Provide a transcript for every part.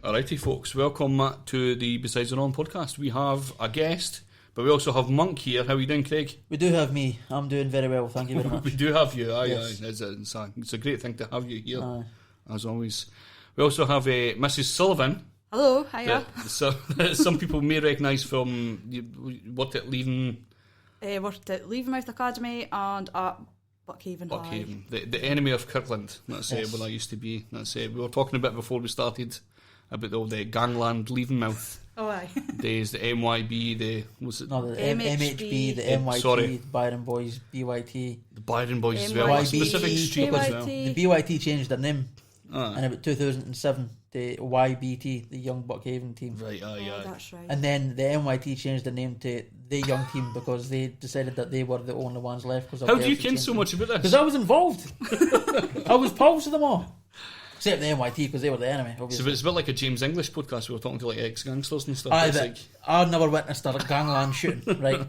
Alrighty, folks, welcome to the Besides the Norm podcast. We have a guest, but we also have Monk here. How are you doing, Craig? We do have me. I'm doing very well, thank you very much. We do have you, aye, Yes. aye. It's a great thing to have you here, as always. We also have Mrs. Sullivan. Hello, hiya. So some people may recognise from what at Leaving... Worked at Leavenmouth Academy and at Buckhaven High. The enemy of Kirkland. That's Yes. where I used to be. We were talking a bit before we started about all the gangland Leavenmouth Oh, aye. days, the MYB, the MHB, the MYT, sorry. Byron Boys, BYT. the Byron Boys as well. MYB, A specific street as well. The BYT changed their name in Ah, about 2007 to YBT, the Young Buckhaven team. right, aye. That's right. And then the MYT changed their name to the Young Team because they decided that they were the only ones left. How do you ken so much about Because this? I was involved. I was pals with them all. Except the MYT because they were the enemy, So obviously. it's a bit like a James English podcast. We were talking to like ex-gangsters and stuff. Aye, It's but like, I never witnessed a gangland shooting, right?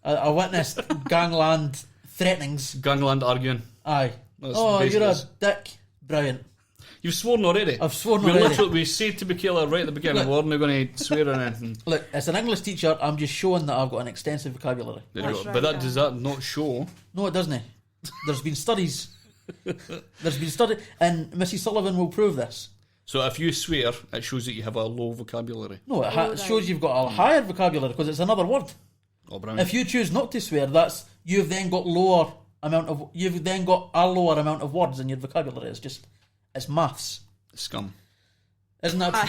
I witnessed gangland threatenings. gangland arguing. Aye. That's Oh, basically you're a this. dick. Brilliant. You've sworn already. I've sworn we already. literally, we said to Michaela right at the beginning, Look. we're not going to swear or anything. Look, as an English teacher, I'm just showing that I've got an extensive vocabulary. There you That's go. right, But that yeah. does that not show? No, it doesn't. There's been studies. And Mrs. Sullivan will prove this. So if you swear, it shows that you have a low vocabulary. No, it right. shows you've got a higher vocabulary because it's another word. Oh, brilliant. If you choose not to swear, you've then got a lower amount of words in your vocabulary. It's maths, Scum. isn't that?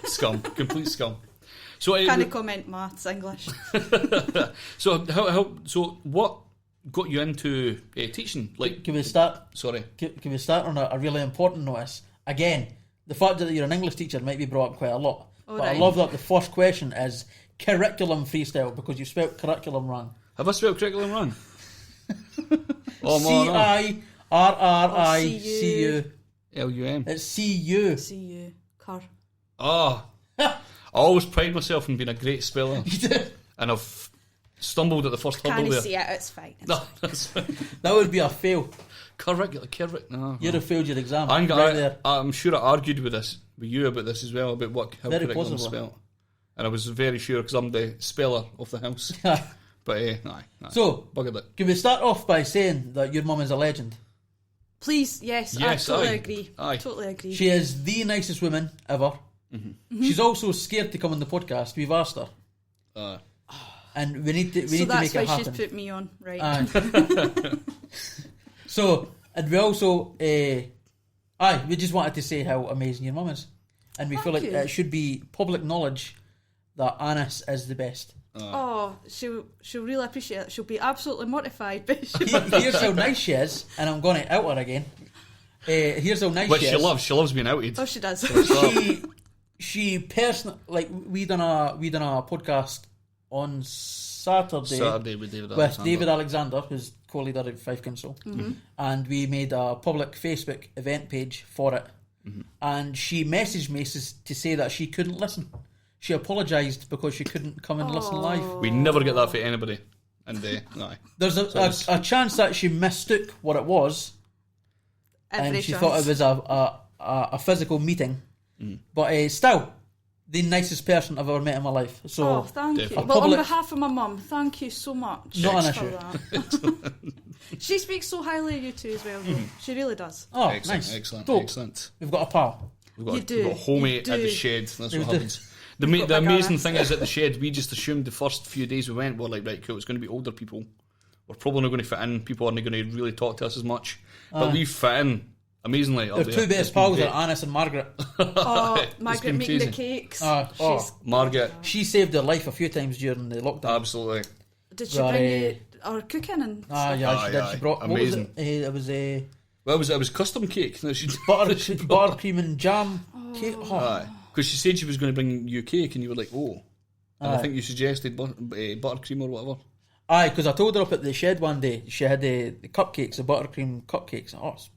Scum. Complete scum. So, Can't comment maths, English. so what got you into teaching? Like, Can we start? sorry. Can we start on a really important notice? Again, the fact that you're an English teacher might be brought up quite a lot. Oh, but I right. love that the first question is curriculum freestyle because you spelt curriculum wrong. Have I spelled curriculum wrong? Oh, no. C-I-R-R-I-C-U. L-U-M. It's C-U. See you, Cur. Oh. I always pride myself in being a great speller. You do. And I've stumbled at the first hurdle Can't there. see it, it's fine. No, that's That would be a fail. curriculum. No, You'd have failed your exam. I'm there. sure I argued with you about this as well, about how Very curriculum possibly. spelled. And I was very sure because I'm the speller of the house. But aye. So, Buggered it. can we start off by saying that your mum is a legend? Please, yes, Yes, I totally aye. agree. Aye. Totally agree. She is the nicest woman ever. Mm-hmm. She's also scared to come on the podcast. We've asked her. And we need to so that's make why it happen. she's put me on, right? Aye. So, and we also, we just wanted to say how amazing your mum is. And we feel like Thank you. it should be public knowledge that Anis is the best. Oh, she'll really appreciate it. She'll be absolutely mortified, but Here's how nice she is, and I'm going to out her again. Here's how nice Which she she is. loves. She loves being outed. oh, she does. She personally, like, we done a podcast on Saturday with David with Alexander. David Alexander, who's co-leader of Fife Council, and we made a public Facebook event page for it. And she messaged me to say that she couldn't listen. She apologised because she couldn't come and listen live. We never get that for anybody. And aye. There's a chance that she mistook what it was, Every and she chance. thought it was a physical meeting. But still, the nicest person I've ever met in my life. So Oh, thank you. Definitely. Well, Public- on behalf of my mum, thank you so much. Not an for issue. that. She speaks so highly of you two as well, though. She really does. Oh, Excellent, nice. excellent, Dope. excellent. We've got a pal. We've got, You do, we've got homie you at the do. shed. That's We what do. happens. The We've got the big amazing ass. thing is at the shed, we just assumed the first few days we went, we're like, right, cool, it's going to be older people. We're probably not going to fit in. People aren't going to really talk to us as much. But we fit in amazingly. Our two best pals are Anis and Margaret. Oh, It's Margaret been making the amazing. cakes. Oh. Margaret, She saved her life a few times during the lockdown. absolutely. Did she Right. bring you our cooking and stuff? Yeah, she did. Aye, She brought amazing. What was it? It was a Well, it was custom cake. that she- buttercream and jam cake. Oh. Aye. Because she said she was going to bring you cake, and you were like, oh. And I think you suggested buttercream or whatever. Aye, because I told her up at the shed one day she had the cupcakes, the buttercream cupcakes. Oh, it's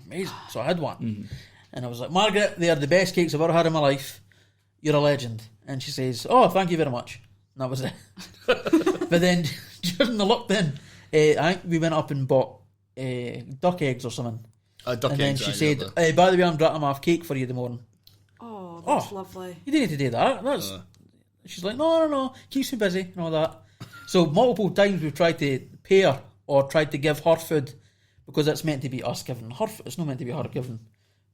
amazing. So I had one. And I was like, Margaret, they are the best cakes I've ever had in my life. You're a legend. And she says, oh, thank you very much. And that was it. But then during the lockdown, I think we went up and bought duck eggs or something. Duck And then eggs, she aye, said, yeah, by the way, I'm dropping off cake for you in the morning. Oh, Oh, that's lovely. You didn't need to do that. That's she's like, no, keeps me busy and all that. So multiple times we've tried to pay her or tried to give her food because it's meant to be us giving her food. It's not meant to be her giving.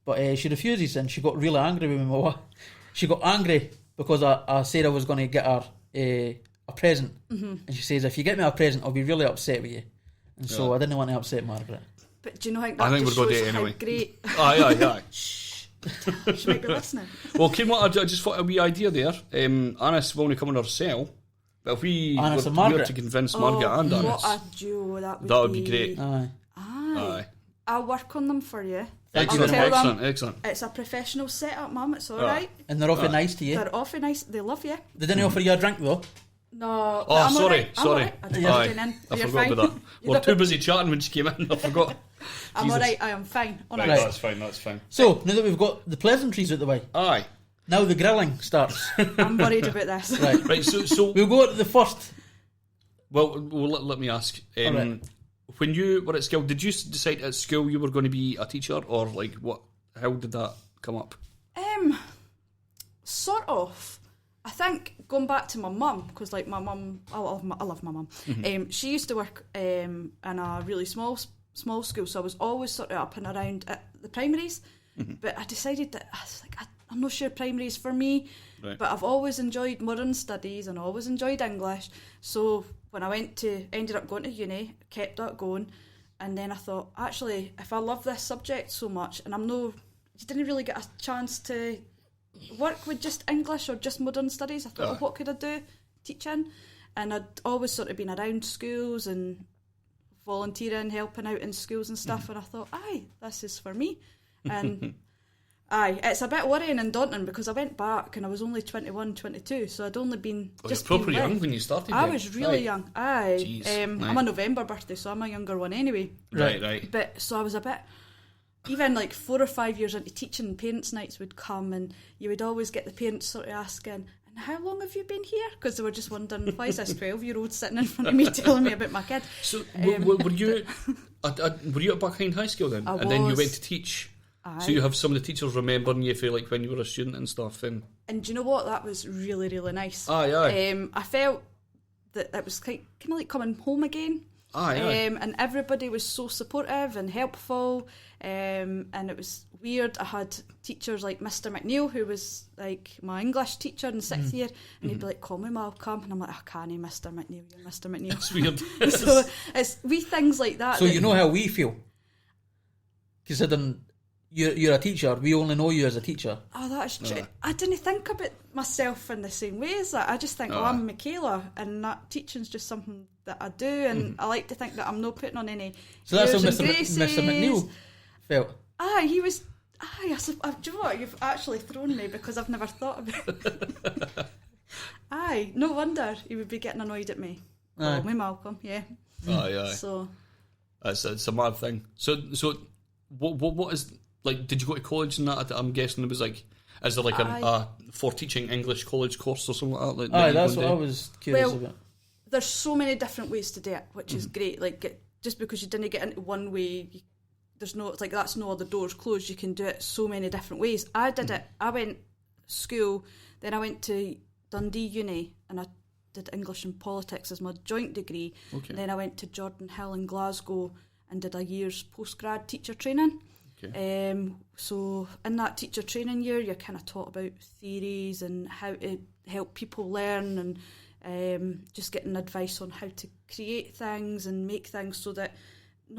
But she refuses, and she got really angry with me. She got angry because I said I was going to get her a present, and she says, if you get me a present, I'll be really upset with you. And so I didn't want to upset Margaret. But do you know how that I think just we're going to shows do it how anyway. great... Aye. She might be listening. Well, Kim, I just thought a wee idea there. Anna's willing to come on her cell, but if we Annis and were Margaret. to convince Margaret and Annis, What a duo that would be great. Aye. I'll work on them for you. Excellent, I'll tell them excellent. it's a professional setup, Mum. It's all right. And they're awfully nice to you. They're awfully nice. They love you. They didn't offer you a drink though. No. Oh, I'm sorry. All right. I didn't Aye. join in. I You're forgot fine. about that. We're too busy chatting when she came in. I forgot. I'm Jesus. all right. I am fine. All Right, right. that's fine. So now that we've got the pleasantries out the way, Aye. now the grilling starts. I'm worried about this. Right. So We'll go to the first. well, let me ask. Alright. When you were at school, did you decide at school you were going to be a teacher, or like what? How did that come up? Sort of. I think going back to my mum, because like my mum, I love my mum. She used to work in a really small school, so I was always sort of up and around at the primaries. But I decided that I was like, I'm not sure primaries for me. Right. But I've always enjoyed modern studies and always enjoyed English. So when I ended up going to uni, kept that going, and then I thought, actually, if I love this subject so much, and you didn't really get a chance to work with just English or just modern studies. I thought, what could I do teaching? And I'd always sort of been around schools and volunteering, helping out in schools and stuff, and I thought, this is for me. And it's a bit worrying and daunting because I went back and I was only 21, 22, so I'd only been just you're proper been young with. when you started. I then. was really Right. young. Jeez. I'm a November birthday, so I'm a younger one anyway. Right. But so I was a bit, even like 4 or 5 years into teaching, parents' nights would come and you would always get the parents sort of asking, and how long have you been here? Because they were just wondering, why is this 12-year-old sitting in front of me telling me about my kid? So were you at Buckhind High School then? I And then you was. went to teach. Aye. So you have some of the teachers remembering you for like when you were a student and stuff. And do you know what? That was really, really nice. Aye. I felt that it was kind of like coming home again. Aye. And everybody was so supportive and helpful. And it was weird. I had teachers like Mr. McNeil, who was like my English teacher in 6th year, and he'd be like, call me Malcolm. And I'm like, I can't, Mr. McNeil, you're Mr. McNeil. It's weird. So it's wee things like that. So you know how we feel, considering you're a teacher. We only know you as a teacher. Oh, that's true. I didn't think about myself in the same way as that. I just think, I'm Michaela, and that teaching's just something that I do, and I like to think that I'm not putting on any. So that's how airs and Mr. McNeil felt. He was. Do you know what? You've actually thrown me because I've never thought about it. No wonder he would be getting annoyed at me. Call me Malcolm, yeah. Aye. So it's a mad thing. So what is like? Did you go to college and that? I'm guessing it was like. Is there like a for teaching English college course or something like that? That's what I was curious about. There's so many different ways to do it, which is great. Like just because you didn't get into one way, there's no. It's like that's no other doors closed. You can do it so many different ways. I did it. I went school, then I went to Dundee Uni, and I did English and Politics as my joint degree. Okay. Then I went to Jordan Hill in Glasgow and did a year's postgrad teacher training. Okay. So in that teacher training year, you're kind of taught about theories and how to help people learn, and just getting advice on how to create things and make things so that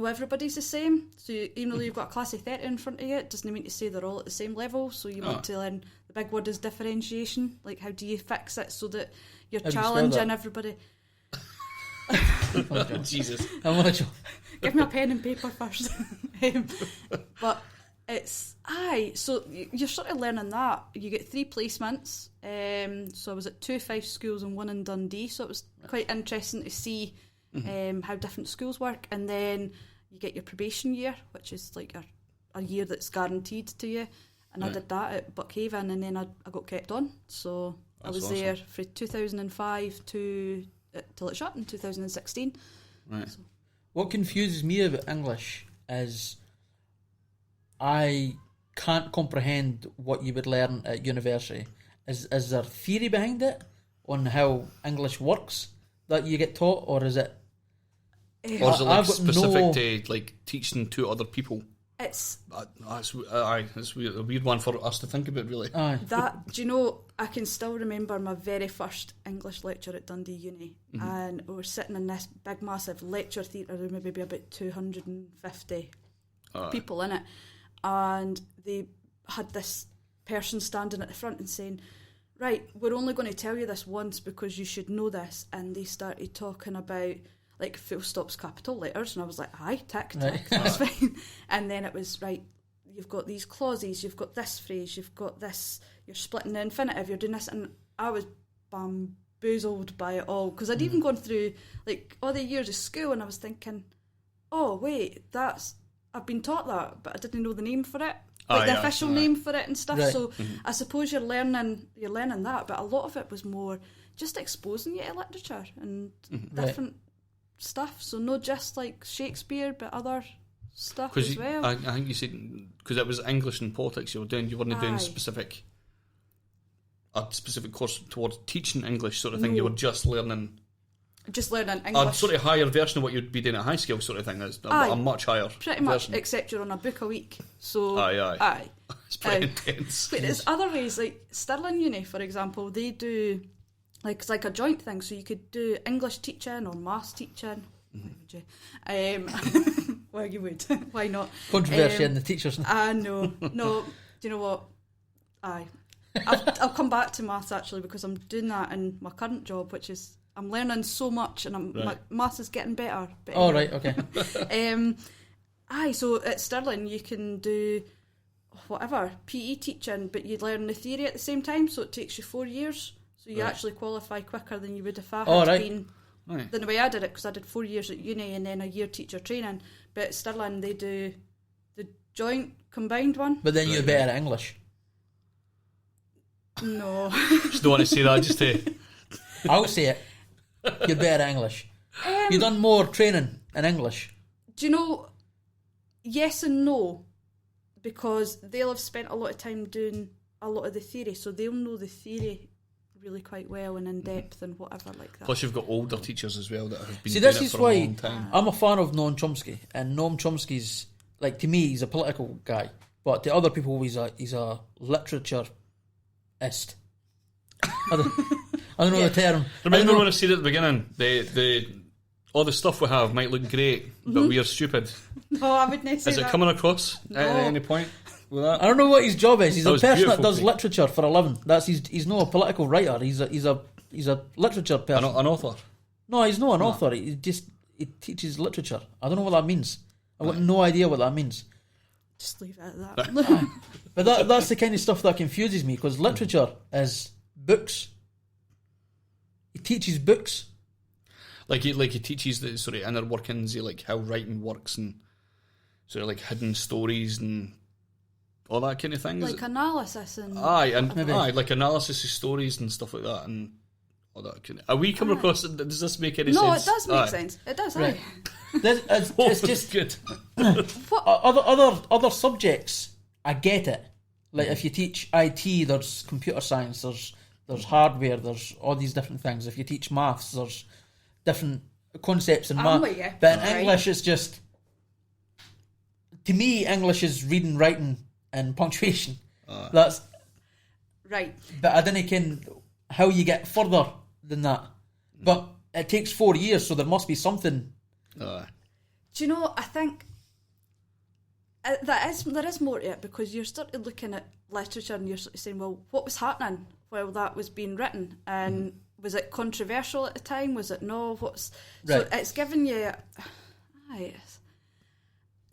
everybody's the same. So even though you've got a class of 30 in front of you, it doesn't mean to say they're all at the same level. So you want to learn, the big word is differentiation. Like how do you fix it so that you're challenging everybody? Jesus. I want to. Give me a pen and paper first. But it's so you're sort of learning that. You get 3 placements. So I was at 2 Fife schools and 1 in Dundee. So it was quite interesting to see how different schools work. And then you get your probation year, which is like a year that's guaranteed to you. And I did that at Buckhaven, and then I got kept on. So That's I was awesome. there from 2005 till it shut in 2016. Right. So. What confuses me about English is I can't comprehend what you would learn at university, is there theory behind it on how English works that you get taught, or is it? Or is it like specific to like teaching to other people? It's it's a weird one for us to think about, really. That, do you know, I can still remember my very first English lecture at Dundee Uni, and we were sitting in this big massive lecture theatre, there may be about 250 people in it, and they had this person standing at the front and saying, right, we're only going to tell you this once because you should know this, and they started talking about like full stops, capital letters, and I was like, aye, tick, that's fine. And then it was, right, you've got these clauses, you've got this phrase, you've got this, you're splitting the infinitive, you're doing this, and I was bamboozled by it all, because I'd even gone through like all the years of school, and I was thinking, oh wait, I've been taught that, but I didn't know the name for it, like the official name for it and stuff. Right. So I suppose you're learning that, but a lot of it was more just exposing you to literature and different stuff, so not just like Shakespeare but other stuff as well. I think you said because it was English and politics you weren't doing a specific course towards teaching English sort of thing. You were just learning English, a sort of higher version of what you'd be doing at high school sort of thing. Is a much higher pretty much, except you're on a book a week, so aye. It's pretty intense. But there's other ways, like Stirling Uni for example, they do like, it's like a joint thing, so you could do English teaching or maths teaching. Well, you would. Why not? Controversy in the teachers. No. Do you know what? I'll come back to maths actually, because I'm doing that in my current job, which is I'm learning so much, and my maths is getting better. But right, okay. So at Stirling you can do whatever PE teaching, but you learn the theory at the same time, so it takes you 4 years. So you actually qualify quicker than you would if I had been than the way I did it, because I did 4 years at uni and then a year teacher training. But at Stirling they do the joint combined one. But then you're better at English. No. Just don't want to say that, just to... I'll say it. You're better at English. You've done more training in English. Do you know, yes and no, because they'll have spent a lot of time doing a lot of the theory, so they'll know the theory really quite well and in depth and whatever like that. Plus you've got older teachers as well that have been doing it for a long time. I'm a fan of Noam Chomsky, and Noam Chomsky's, like, to me he's a political guy, but to other people he's a literaturist. I don't know the term. Remember when I said at the beginning, all the stuff we have might look great, but we are stupid. No, I wouldn't say that. Is it coming across at any point? With that? I don't know what his job is. He's a person that does literature for a living. He's not a political writer. He's a literature person. An author? No, he's not an author. He teaches literature. I don't know what that means. I've got no idea what that means. Just leave it at that. But that's the kind of stuff that confuses me, because literature is books. He teaches books. Like he teaches the sort of inner workings of like how writing works and sort of like hidden stories and all that kind of thing. Like analysis and... like analysis of stories and stuff like that and all that kind of... Are we coming across... Does this make any sense? No, it does make sense. It does, right. It's just... good. other subjects, I get it. Like if you teach IT, there's computer science, there's hardware, there's all these different things. If you teach maths, there's different concepts in maths. But in English, it's just... To me, English is reading, writing, and punctuation. That's right. But I don't know how you get further than that. But it takes 4 years, so there must be something. Do you know? I think there is more to it, because you're starting looking at literature and you're sort of saying, well, what was happening while that was being written, and was it controversial at the time? Was it no? So it's giving you.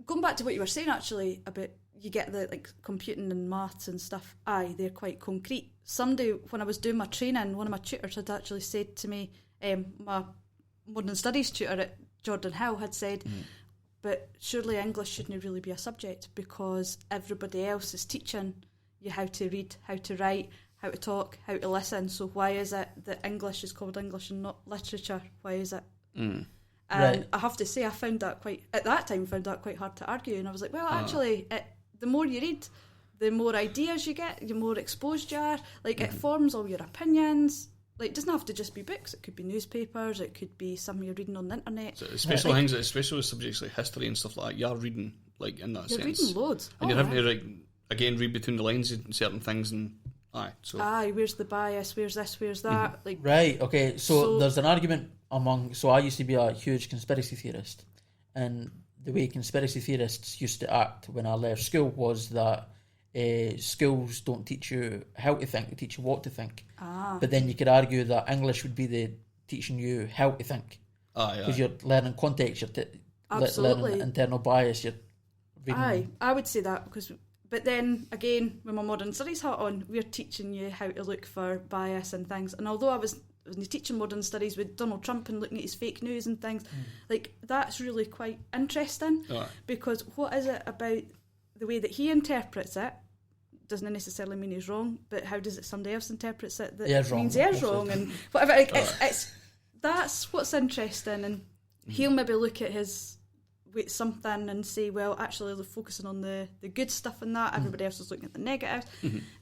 Going back to what you were saying actually about. You get the like computing and maths and stuff. They're quite concrete. Someday when I was doing my training, one of my tutors had actually said to me, my modern studies tutor at Jordan Hill had said, but surely English shouldn't really be a subject, because everybody else is teaching you how to read, how to write, how to talk, how to listen. So why is it that English is called English and not literature? Why is it? And I have to say, I found that quite hard to argue. And I was like, well, actually, the more you read, the more ideas you get, the more exposed you are. Like, it forms all your opinions. Like, it doesn't have to just be books. It could be newspapers. It could be something you're reading on the internet. So especially things, especially with subjects like history and stuff like that, you're reading, like, in that you're sense. You're reading loads. And you're having to, like, again, read between the lines in certain things and... where's the bias, where's this, where's that? Like, right, okay, so there's an argument among... So I used to be a huge conspiracy theorist, and the way conspiracy theorists used to act when I left school was that schools don't teach you how to think, they teach you what to think. But then you could argue that English would be the teaching you how to think. Because you're learning context, you're learning internal bias, you're reading... I would say that, because... But then, again, with my modern studies hat on, we're teaching you how to look for bias and things. And although I was teaching modern studies with Donald Trump and looking at his fake news and things, like, that's really quite interesting. Because what is it about the way that he interprets it doesn't necessarily mean he's wrong, but how does it somebody else interprets it that means he is wrong and whatever. Like, it's that's what's interesting. And he'll maybe look at his... with something and say, well, actually they're focusing on the good stuff and that, everybody else is looking at the negatives.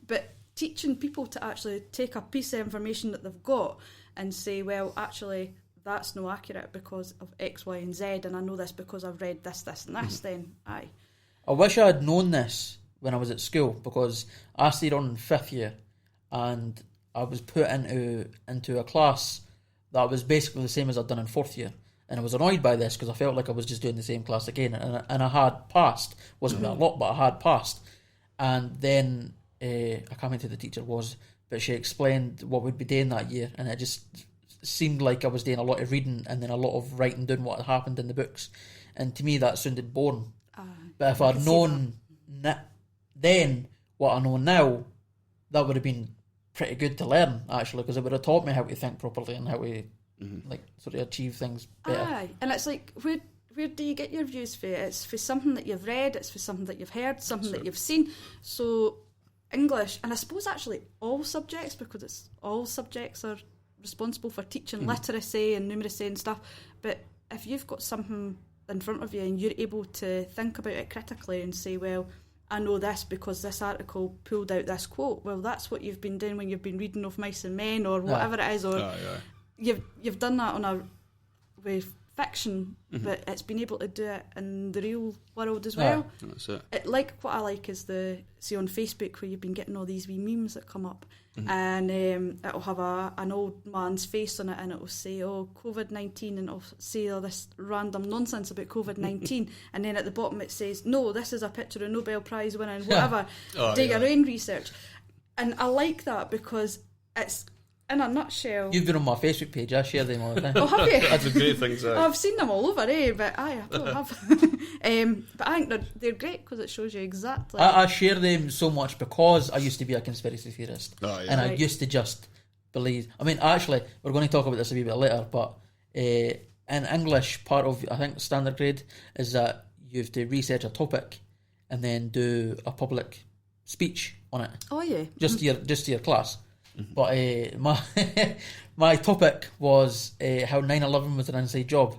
But teaching people to actually take a piece of information that they've got and say, well, actually that's not accurate because of X, Y and Z, and I know this because I've read this, this and this, then aye. I wish I had known this when I was at school, because I stayed on in 5th year and I was put into a class that was basically the same as I'd done in 4th year. And I was annoyed by this because I felt like I was just doing the same class again, and I had passed. Wasn't a lot, but I had passed. And then I can't remember who the teacher was, but she explained what we'd be doing that year, and it just seemed like I was doing a lot of reading and then a lot of writing down what had happened in the books. And to me, that sounded boring. But if I'd known then what I know now, that would have been pretty good to learn, actually, because it would have taught me how to think properly and how to like sort of achieve things better. Aye, and it's like, where do you get your views for? It's for something that you've read, it's for something that you've heard, something that you've seen. So English, and I suppose actually all subjects, because it's all subjects are responsible for teaching literacy and numeracy and stuff, but if you've got something in front of you and you're able to think about it critically and say, well, I know this because this article pulled out this quote, well, that's what you've been doing when you've been reading Of Mice and Men or whatever it is, or you've done that with fiction, but it's been able to do it in the real world as well. That's it. What I like is see on Facebook where you've been getting all these wee memes that come up, and it'll have an old man's face on it, and it'll say, oh, COVID-19, and it'll say all this random nonsense about COVID-19, and then at the bottom it says, no, this is a picture of Nobel Prize winning whatever, do your own research. And I like that because it's, in a nutshell... You've been on my Facebook page, I share them all the time. Oh, have you? That's a great thing, so. I've seen them all over, but I don't have. But I think they're great because it shows you exactly... I share them so much because I used to be a conspiracy theorist. And I used to just believe... I mean, actually, we're going to talk about this a wee bit later, but in English, part of, I think, standard grade is that you have to research a topic and then do a public speech on it. Oh, yeah. Just to your class. But my topic was how 9/11 was an inside job,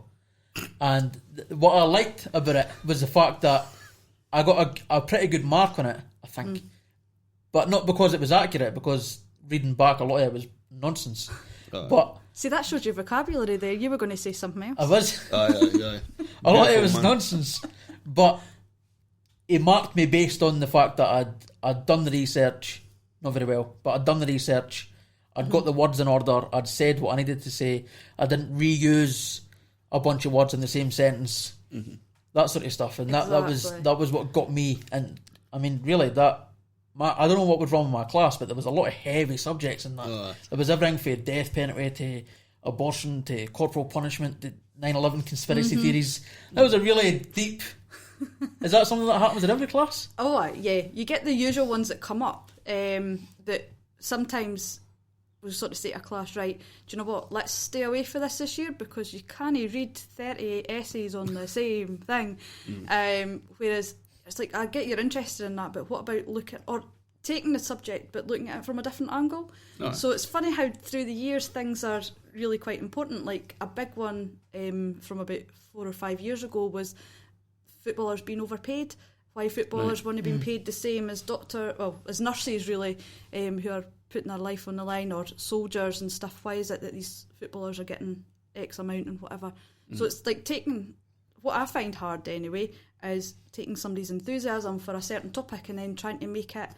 and what I liked about it was the fact that I got a pretty good mark on it, I think, but not because it was accurate, because reading back a lot of it was nonsense. But see, that showed your vocabulary there. You were going to say something else. I was. A lot of it was nonsense, but he marked me based on the fact that I'd done the research. Not very well, but I'd done the research, I'd got the words in order, I'd said what I needed to say, I didn't reuse a bunch of words in the same sentence, that sort of stuff, and that was what got me. And I mean, really, I don't know what was wrong with my class, but there was a lot of heavy subjects in that. There was everything from death penalty to abortion to corporal punishment to 9/11 conspiracy theories. That was a really deep... Is that something that happens in every class? Oh, yeah. You get the usual ones that come up. That sometimes we'll sort of say to a class, right, do you know what, let's stay away for this year because you can't read 30 essays on the same thing. Whereas it's like, I get you're interested in that, but what about taking the subject but looking at it from a different angle? So it's funny how through the years things are really quite important. Like a big one from about 4 or 5 years ago was footballers being overpaid. why footballers weren't being paid the same as as nurses really, who are putting their life on the line, or soldiers and stuff. Why is it that these footballers are getting X amount and whatever? So it's like taking, what I find hard anyway, is taking somebody's enthusiasm for a certain topic and then trying to make it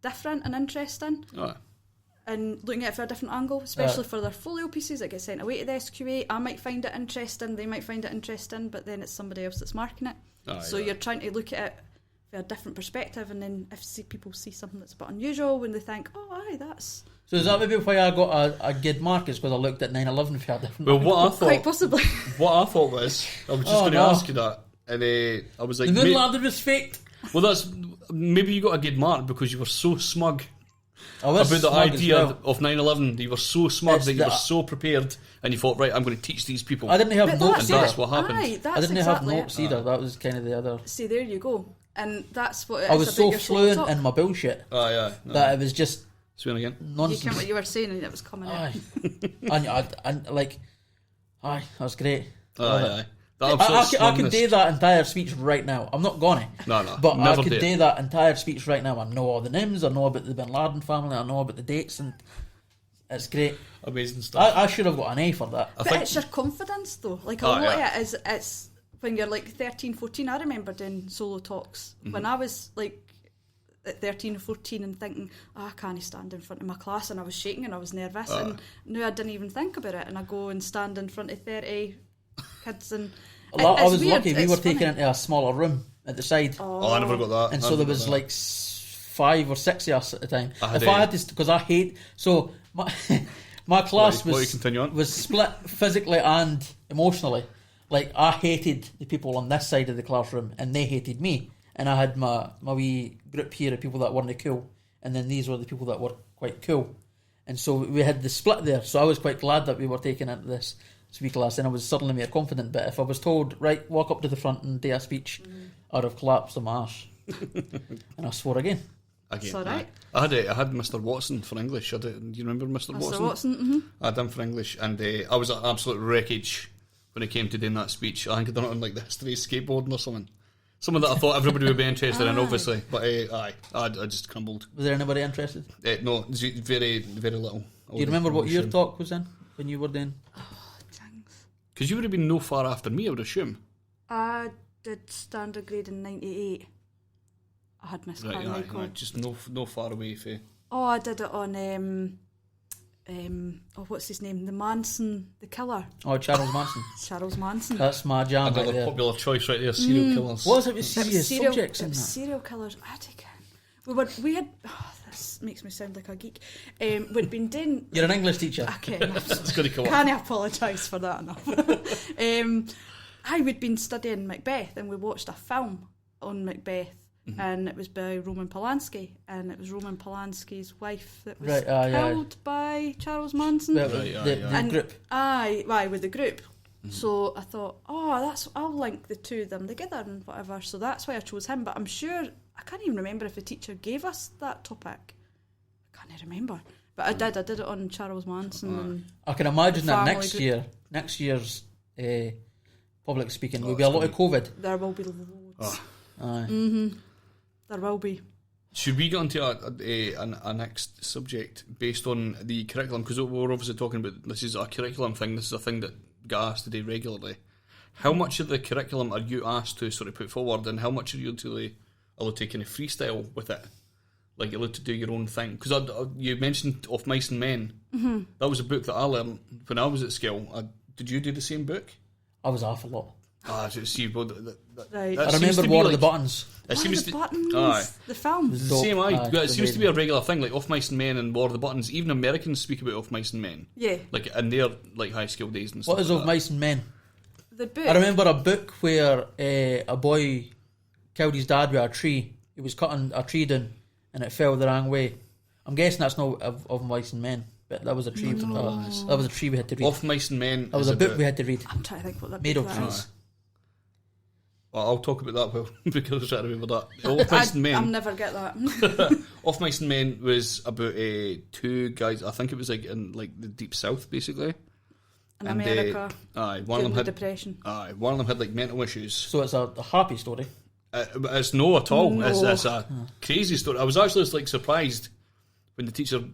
different and interesting. And looking at it from a different angle, especially for their folio pieces that get sent away to the SQA. I might find it interesting, they might find it interesting, but then it's somebody else that's marking it. So you're trying to look at it from a different perspective, and then if people see something that's a bit unusual, when they think, oh, aye, that's... So is that maybe why I got a good mark, is because I looked at 9/11 for a different Well, what I thought... Quite possibly. What I thought was, I was just going to ask you that, and I was like... The moon landing was faked. Well, that's... Maybe you got a good mark because you were so smug about the idea of 9/11. You were so smug that you were so prepared, and you thought, right, I'm going to teach these people. I didn't have But notes and either. that's what happened. Aye, that's I didn't exactly have notes either. That was kind of the other... See, there you go. And that's what it is. I was so about your solo fluent talk. in my bullshit that it was just Swear again. You nonsense. can't what you were saying and it was coming out. and like, that was great. Aye. I could do that entire speech right now. I'm not gonna. No. But I never could do. do that entire speech right now. I know all the names. I know about the Bin Laden family. I know about the dates, and it's great. Amazing stuff. I should have got an A for that. But it's your confidence though. Like a lot of it is, it's when you're like 13, 14. I remember doing solo talks when I was like at 13 or 14 and thinking, I can't stand in front of my class, and I was shaking and I was nervous, and now I didn't even think about it, and I go and stand in front of 30 kids, and I was weird. lucky. We It's were funny. taken into a smaller room at the side, Oh, I never got that. and I so there never was got like 5 or 6 of us at the time. I had If I had to, because I hate so my class Will you continue on? was split physically and emotionally. Like, I hated the people on this side of the classroom, and they hated me. And I had my wee group here of people that weren't cool, and then these were the people that were quite cool. And so we had the split there. So I was quite glad that we were taken into this speech class, and I was suddenly more confident. But if I was told, right, walk up to the front and do a speech, I'd have collapsed on my arse. And I swore again. It's all right. I had Mr. Watson for English. Do you remember Mr. Watson? I had him for English, and I was an absolute wreckage when it came to doing that speech. I think I'd done it on like the history of skateboarding or something. Something that I thought everybody would be interested in, obviously. But I just crumbled. Was there anybody interested? No, very, very little. Do you remember what your talk was in when you were doing? Because you would have been no far after me, I would assume. I did standard grade in 98. I had Miss Carmichael. Right, just no far away for you. Oh, I did it on what's his name? The Manson, the killer. Oh, Charles Manson. Charles Manson. That's my jam right Another there. popular choice right there, serial killers. What was it with serious subjects in that? Serial killers. I take it. We had. Oh, this makes me sound like a geek. We'd been doing. You're an English teacher. Okay, It's going to come up. can't apologise for that enough. We'd been studying Macbeth, and we watched a film on Macbeth. And it was by Roman Polanski, and it was Roman Polanski's wife that was killed by Charles Manson. The group. Aye, with the group. So I thought, I'll link the two of them together and whatever. So that's why I chose him. But I'm sure, I can't even remember if the teacher gave us that topic. I can't remember. But I did it on Charles Manson. And I can imagine that next next year's public speaking will be a lot of COVID. There will be loads. Aye. There will be. Should we get onto a next subject based on the curriculum? Because we're obviously talking about this is a curriculum thing. This is a thing that get asked to do regularly. How much of the curriculum are you asked to sort of put forward, and how much are you allowed to kind of freestyle with it? Like you're allowed to do your own thing? Because you mentioned Of Mice and Men. Mm-hmm. That was a book that I learned when I was at school. Did you do the same book? I was off a lot. See, well, Right. I remember War of the Buttons. It seems the to, buttons. The film. the same. It seems to be a regular thing, like Of Mice and Men and War of the Buttons. Even Americans speak about Of Mice and Men. Yeah. Like in their like high school days and stuff. What is Of Mice and Men? The book. I remember a book where a boy killed his dad with a tree. He was cutting a tree down and it fell the wrong way. I'm guessing that's not of Mice and Men, but that was a tree. That was a tree we had to read. Of Mice and Men. That was a book we had to read. I'm trying to think what that Made book of that trees. is. Well, I'll talk about that because I was trying to remember that. Of Mice and I'll Men. never get that. Of Mice and Men was about two guys. I think it was like in like the deep south, basically. In America. One of them had depression. One of them had like mental issues. So it's a happy story. It's no at all. No. It's a crazy story. I was actually like surprised when the teacher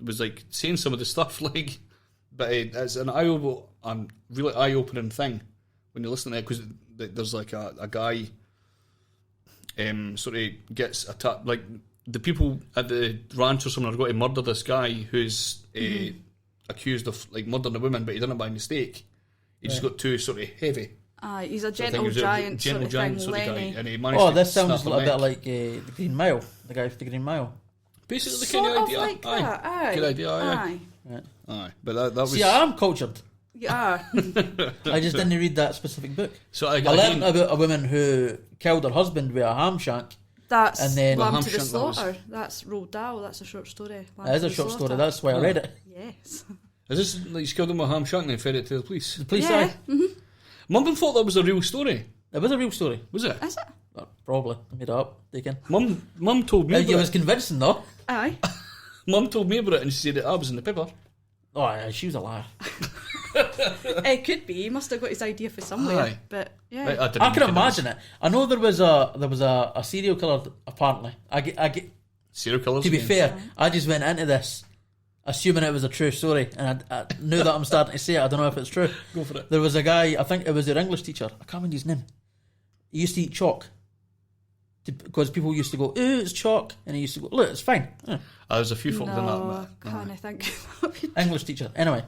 was like saying some of the stuff, like, but it's an really eye-opening thing when you listen to it, because there's like a guy sort of gets attacked, like the people at the ranch or something are going to murder this guy who's accused of like murdering a woman, but he done it by mistake. He just got too sort of heavy. He's a gentle giant sort of thing, Lenny. Guy, and he managed to this sounds a snap little the bit neck. like the Green Mile, the guy with the Green Mile. Basically the Sort kind of of idea. like that, aye. Good idea, Aye. Aye. But that was... See, I am cultured. You are. I just didn't read that specific book. So I learned about a woman who killed her husband with a ham shank. That's And then- Lamb Well, to the Ham Shank, Slaughter. That's Roald Dahl. That's a short story. Lamb That is to a the short story, Slaughter. that's why I read it. Yes. Is this like she killed him with a ham shank and then fed it to the police? The police Yeah. say Mum thought that was a real story. it was a real story. Was it? Is it? Probably. I made it up. They can. Mum told me It about was it. convincing though. Aye. Mum told me about it and she said that was in the paper. Oh, yeah, she was a liar. It could be. He must have got his idea from somewhere. Aye. But yeah. Right, I can imagine it. I know there was a serial killer. Apparently, I get. Serial killers. To be again. fair, I just went into this assuming it was a true story, and I knew that I'm starting to say it. I don't know if it's true. Go for it. There was a guy. I think it was their English teacher. I can't remember his name. He used to eat chalk because people used to go, "Ooh, it's chalk," and he used to go, "Look, it's fine." Yeah. There's a few folk done No, that. But, can't I think. English teacher. Anyway.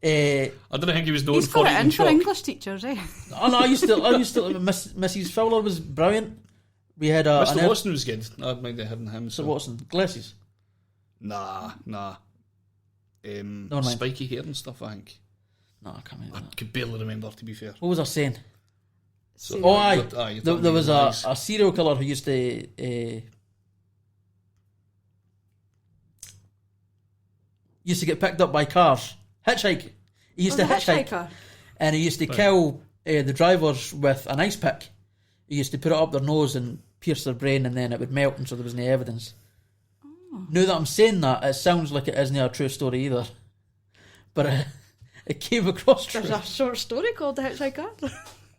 I don't think he was known He's for got it eating in for chalk. English teachers, eh? Oh no, I used to. Mrs. Fowler was brilliant. We had Mr. Watson was good. I don't mind having him. Mr. Watson glasses. Nah. mind. Spiky hair and stuff, I think. No, I can't remember I that. could barely remember, to be fair. What was I saying? So, See, Oh, aye. you're There talking was lies. a serial killer who used to get picked up by cars. Hitchhike. He used to the hitchhike. hitchhiker. And he used to kill the drivers with an ice pick. He used to put it up their nose and pierce their brain, and then it would melt, and so there was no evidence. Now that I'm saying that, it sounds like it isn't a true story either. But it came across true. There's a short story called The Hitchhiker.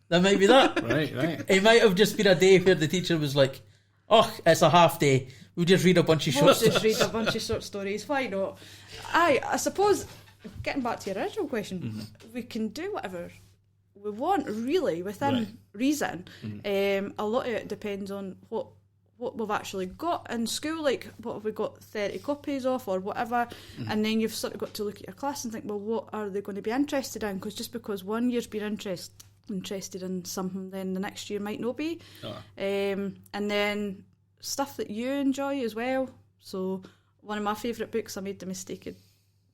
That might be that. Right. It might have just been a day where the teacher was like, "Oh, it's a half day. We'll just read a bunch of We'll short just stories." read a bunch of short stories. Why not? I suppose, getting back to your original question, we can do whatever we want, really, within reason. A lot of it depends on what we've actually got in school, like what have we got 30 copies of or whatever, and then you've sort of got to look at your class and think, well, what are they going to be interested in? Because just because one year's been interested in something, then the next year might not be. And then stuff that you enjoy as well. So one of my favourite books, I made the mistake of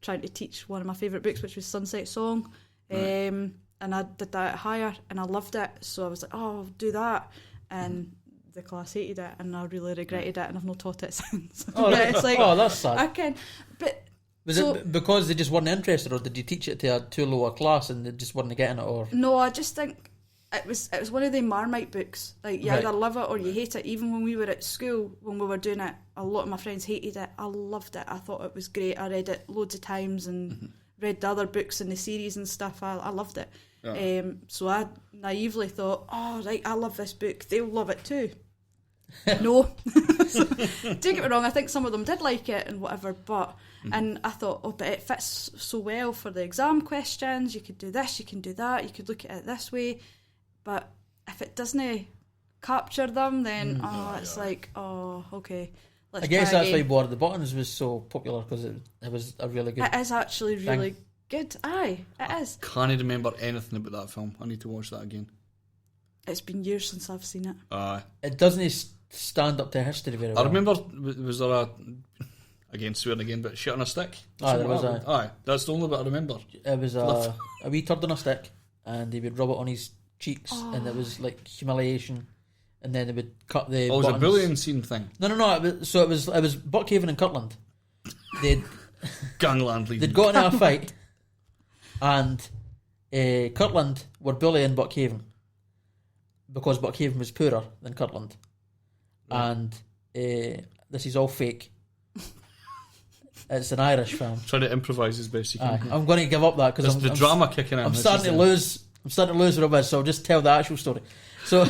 trying to teach one of my favourite books, which was Sunset Song. And I did that at higher and I loved it, so I was like, oh, I'll do that, and the class hated it and I really regretted it, and I've not taught it since. Oh, Yeah, it's like, oh, that's sad. I can, but Was it because they just weren't interested, or did you teach it to a too low a class and they just weren't getting it? Or no, I just think it was one of the Marmite books. Like, you Right. either love it or you hate it. Even when we were at school, when we were doing it, a lot of my friends hated it. I loved it. I thought it was great. I read it loads of times and read the other books in the series and stuff. I loved it. So I naively thought, oh, right, I love this book. They'll love it too. No. Don't get me wrong, I think some of them did like it and whatever, but and I thought, oh, but it fits so well for the exam questions. You could do this, you can do that, you could look at it this way. But if it doesn't capture them, then it's like, oh, okay. Let's I guess try that's why again. War of the Buttons was so popular, because it was a really good. It is actually really good. Aye, it is. Can't remember anything about that film. I need to watch that again. It's been years since I've seen it. It doesn't stand up to history very well. I remember, was there a, again swearing again, but shit on a stick? Aye, there was Aye, that's the only bit I remember. It was a wee turd on a stick, and he would rub it on his cheeks, and it was like humiliation. And then they would cut the. Oh, it was a buttons. bullying scene thing. No. It was Buckhaven and Kirtland. They'd Gangland leaving. they'd got into a fight, and Kirtland were bullying Buckhaven because Buckhaven was poorer than Kirtland, and this is all fake. It's an Irish film. Trying to improvise as best you can. I'm going to give up that because There's the drama kicking in. I'm This starting is to lose. I'm starting to lose what it was. So I'll just tell the actual story. So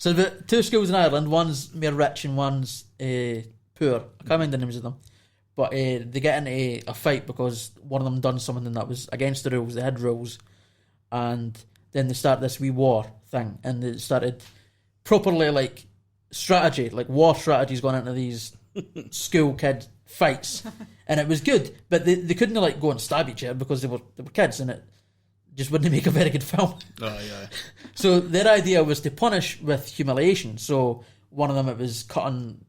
So the 2 schools in Ireland, one's more rich and one's poor. I can't remember the names of them. But they get into a fight because one of them done something that was against the rules. They had rules. And then they start this wee war thing. And they started properly, like, strategy, like war strategies going into these school kid fights. And it was good. But they couldn't, like, go and stab each other because they were kids, and it just wouldn't make a very good film. Oh, yeah. So their idea was to punish with humiliation. So one of them, it was cutting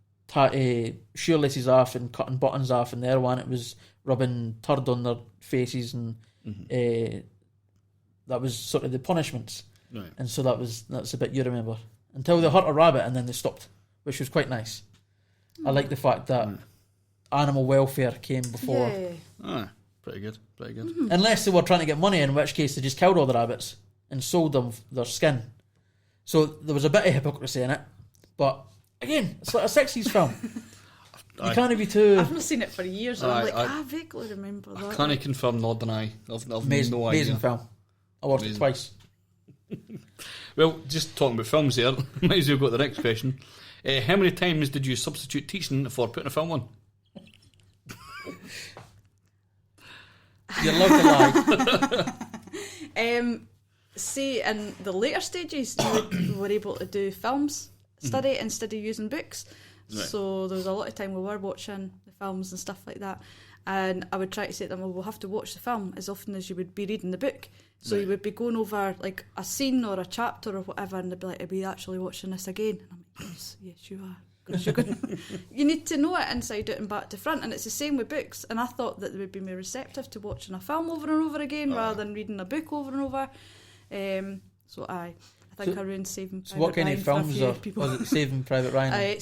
shoelaces off and cutting buttons off, and the other one, it was rubbing turd on their faces, and that was sort of the punishments. Right. And so that's a bit you remember. Until they hurt a rabbit and then they stopped, which was quite nice. I like the fact that animal welfare came before. Yeah. Ah, pretty good. Unless they were trying to get money, in which case they just killed all the rabbits and sold them their skin. So there was a bit of hypocrisy in it. But again, it's like a 60s film. You can't be too... I've not seen it for years, and I'm like, I vaguely remember that. I can't confirm nor deny. I've amazing, no idea. Amazing film. I watched it twice. Well, just talking about films there, might as well go to the next question. How many times did you substitute teaching for putting a film on? You're allowed to lie. See, in the later stages, you were able to do films study instead of using books. Right. So there was a lot of time we were watching the films and stuff like that. And I would try to say to them, well, we'll have to watch the film as often as you would be reading the book. So you would be going over like a scene or a chapter or whatever, and they'd be like, are we actually watching this again? And I'm like, yes, you are. Because you're going you need to know it inside out and back to front, and it's the same with books. And I thought that they would be more receptive to watching a film over and over again rather than reading a book over and over. So I think I ruined Saving Private Ryan. So what kind of films are people. Was it Saving Private Ryan?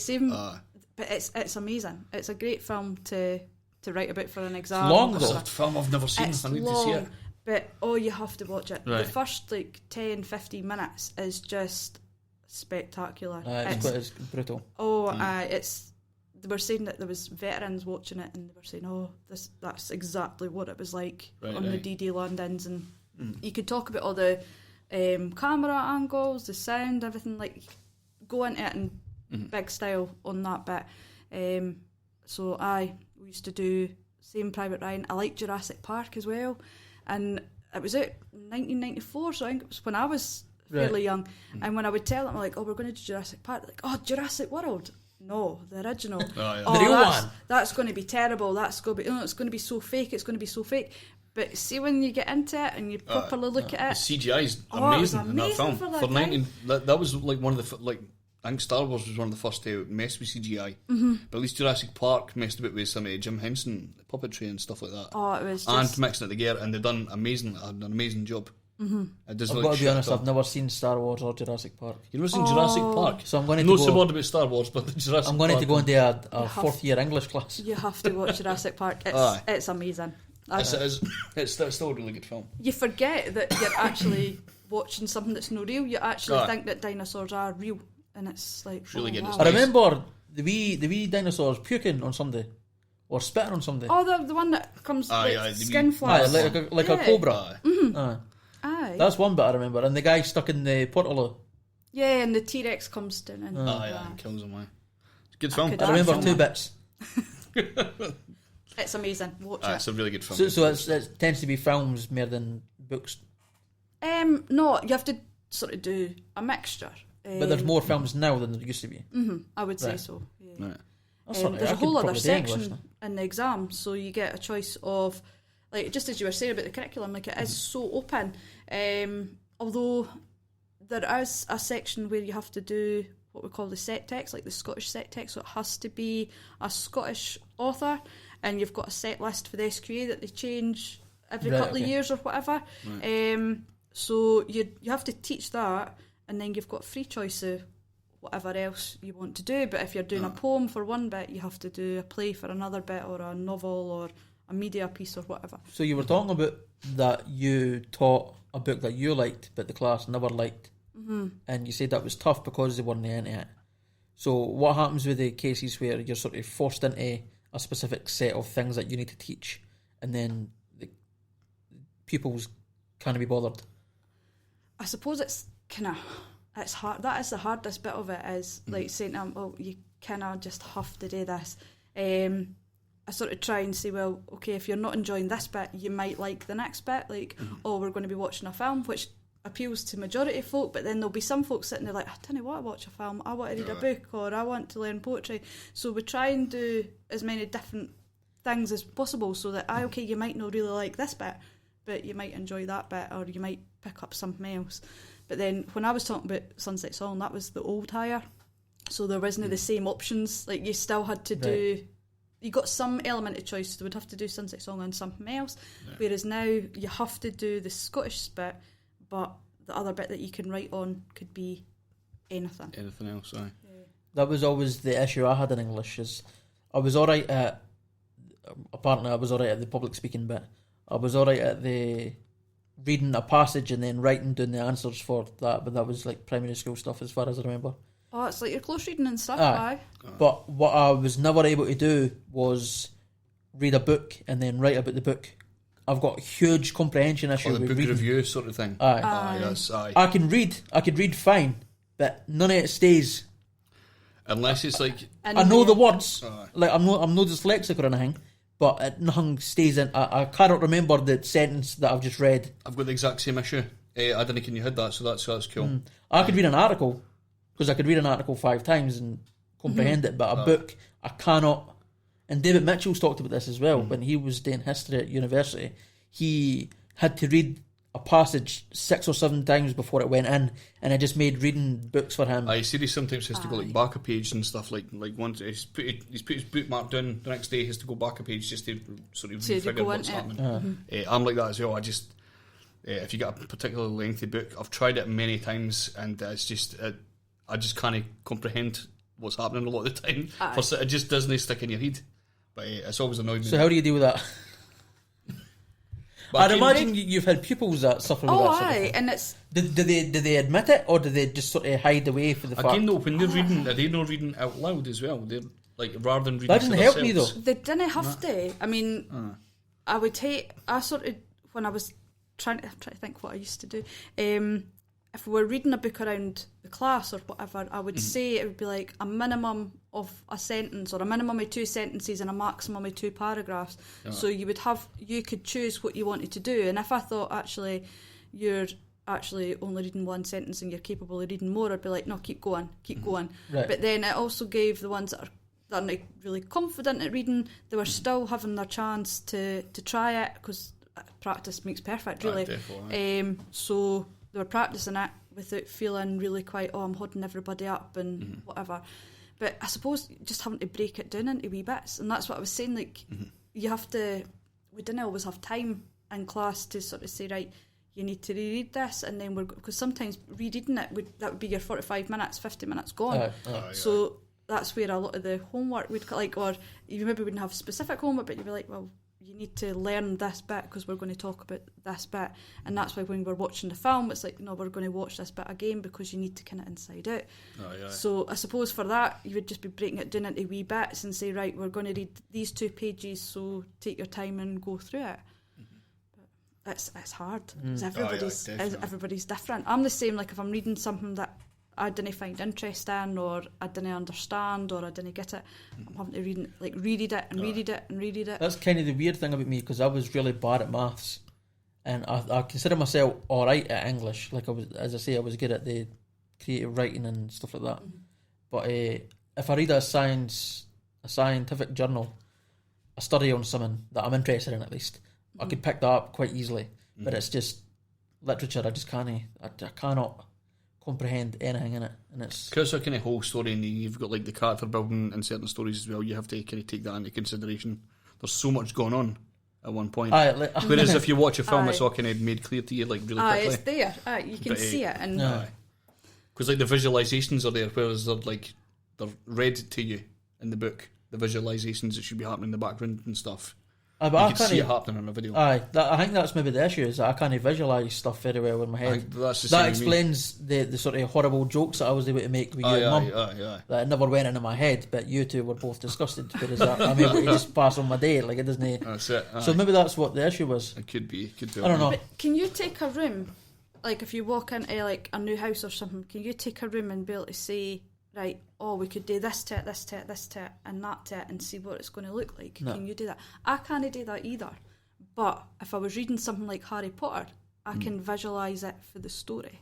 But it's amazing. It's a great film to write about for an exam. It's long though. It's a film I've never seen. I need to see it. But you have to watch it. Right. The first 10-15 minutes is just spectacular. It's brutal. They were saying that there was veterans watching it, and they were saying, that's exactly what it was like on the D-Day landings, and you could talk about all the camera angles, the sound, everything, like go into it in big style on that bit. So we used to do Saving Private Ryan. I like Jurassic Park as well, and it was out in 1994, so I think it was when I was fairly young. And when I would tell them, like, we're going to do Jurassic Park, like, Jurassic World. No, the original. The real one. That's going to be terrible. That's going to be. It's going to be so fake. It's going to be so fake. But see, when you get into it and you properly look at it, the CGI is amazing in that film. That was like one of the I think Star Wars was one of the first to mess with CGI. But at least Jurassic Park messed a bit with some Jim Henson puppetry and stuff like that. It was and mixing it together, and they've done an amazing job. I've got to be honest, I've never seen Star Wars or Jurassic Park. You've never seen Jurassic Park? So I'm going to no word about Star Wars, but the Jurassic Park. I'm going to go into a fourth year English class. You have to watch Jurassic Park. It's amazing. It's still a really good film. You forget that you're actually watching something that's not real. You actually think that dinosaurs are real, and it's like really good. Wow. I remember the wee dinosaurs puking on somebody or spitting on somebody. The one that comes skin flaps. Like a cobra. Aye. That's one bit I remember. And the guy stuck in the portalo. Yeah, and the T-Rex comes down and kills him. It's a good film. I remember 2 bits. It's amazing. Watch it. It's a really good film. So it tends to be films more than books. No, you have to sort of do a mixture. But there's more films now than there used to be. I would say so. Yeah. Right. There's a whole other section in the exam, so you get a choice of, like, just as you were saying about the curriculum, like, it is so open. Although there is a section where you have to do what we call the set text, like the Scottish set text, so it has to be a Scottish author, and you've got a set list for the SQA that they change every couple of years or whatever. Right. So you have to teach that, and then you've got free choice of whatever else you want to do. But if you're doing a poem for one bit, you have to do a play for another bit, or a novel, or a media piece, or whatever. So you were talking about that you taught a book that you liked, but the class never liked. And you said that was tough because they weren't into it. So what happens with the cases where you're sort of forced into a specific set of things that you need to teach, and then the pupils can't be bothered? I suppose it's kind of it's hard. That is the hardest bit of it, is like saying to them, oh, you kind of just have to do this. I sort of try and say, well, okay, if you're not enjoying this bit, you might like the next bit. Like, oh, we're going to be watching a film, which appeals to majority of folk, but then there'll be some folks sitting there like, I don't want to watch a film, I want to read a book, or I want to learn poetry. So we try and do as many different things as possible, so that, okay, you might not really like this bit, but you might enjoy that bit, or you might pick up something else. But then when I was talking about Sunset Song, that was the old hire, so there wasn't the same options. Like, you still had to do, you got some element of choice, so they would have to do Sunset Song and something else, whereas now you have to do the Scottish bit, but the other bit that you can write on could be anything. Anything else, aye. That was always the issue I had in English, is I was alright at, apparently I was alright at the public speaking bit. I was alright at the reading a passage and then writing down the answers for that, but that was like primary school stuff as far as I remember. Oh, it's like your close reading and stuff, aye. But what I was never able to do was read a book and then write about the book. I've got a huge comprehension issue the with book reading. review sort of thing. Aye. I could read fine, but none of it stays. Unless it's like, I know the words, like I'm no dyslexic or anything, but nothing stays in. I cannot remember the sentence that I've just read. I've got the exact same issue. I didn't think you had that, so that's cool. I could read an article, because I could read an article 5 times and comprehend it, but a book I cannot. And David Mitchell's talked about this as well. When he was doing history at university, he had to read a passage 6 or 7 times before it went in, and it just made reading books for him. I see he sometimes has to go like back a page and stuff, like once he's put his bookmark down, the next day he has to go back a page just to sort of refigure what's happening. I'm like that as well. I just if you get a particularly lengthy book, I've tried it many times, and it's just I just can't comprehend what's happening a lot of the time. It just doesn't stick in your head. But it's always annoyed me. So how do you deal with that? I'd imagine you've had pupils that suffer with that sort of thing. And it's... Do they admit it, or do they just sort of hide away for the fact? Again, though, when they're reading, are they not reading out loud as well? They're like, rather than reading that doesn't help me, though. They didn't have to. I mean, I would take... I sort of... When I was trying to think what I used to do... if we were reading a book around the class or whatever, I would say it would be like a minimum of a sentence, or a minimum of 2 sentences and a maximum of 2 paragraphs. So you could choose what you wanted to do. And if I thought, actually, you're actually only reading 1 sentence and you're capable of reading more, I'd be like, no, keep going. Right. But then it also gave the ones that are not really confident at reading, they were still having their chance to try it, because practice makes perfect, really. So they were practising it without feeling really quite, I'm holding everybody up and whatever. But I suppose just having to break it down into wee bits, and that's what I was saying, like, you have to, we didn't always have time in class to sort of say, right, you need to reread this, and then because sometimes rereading it, that would be your 45 minutes, 50 minutes gone. So that's where a lot of the homework would, like, or you maybe wouldn't have specific homework, but you'd be like, well, you need to learn this bit because we're going to talk about this bit. And that's why when we're watching the film, it's like, no, we're going to watch this bit again because you need to kind of inside out. So I suppose for that, you would just be breaking it down into wee bits and say, right, we're going to read these 2 pages, so take your time and go through it. But it's hard. Everybody's different. I'm the same, like if I'm reading something that I didn't find interesting, or I didn't understand, or I didn't get it, I'm having to reread it and reread it and reread it. That's kind of the weird thing about me, because I was really bad at maths, and I consider myself alright at English. Like I was good at the creative writing and stuff like that. But if I read a scientific journal, a study on something that I'm interested in, at least, I could pick that up quite easily. But it's just literature. I just can't. I cannot comprehend anything in it, and it's because a kind of whole story, and you've got like the character building in certain stories as well. You have to kind of take that into consideration. There's so much going on at one point. Whereas if you watch a film, it's all kind of made clear to you, like really quickly. It's there. You can see it, and because like the visualizations are there, whereas they're read to you in the book. The visualizations that should be happening in the background and stuff. You can see it happening in a video. I think that's maybe the issue, is that I can't visualise stuff very well in my head. That explains the sort of horrible jokes that I was able to make with you and Mum. That never went into my head, but you two were both disgusted, whereas I'm able to just pass on my day. Like, it doesn't. That's it. So maybe that's what the issue was. It could be. I don't know. But can you take a room like if you walk into like a new house or something, can you take a room and be able to say, right, oh, we could do this to it, this to it, this to it, and that to it, and see what it's going to look like? No. Can you do that? I can't do that either. But if I was reading something like Harry Potter, I can visualise it for the story.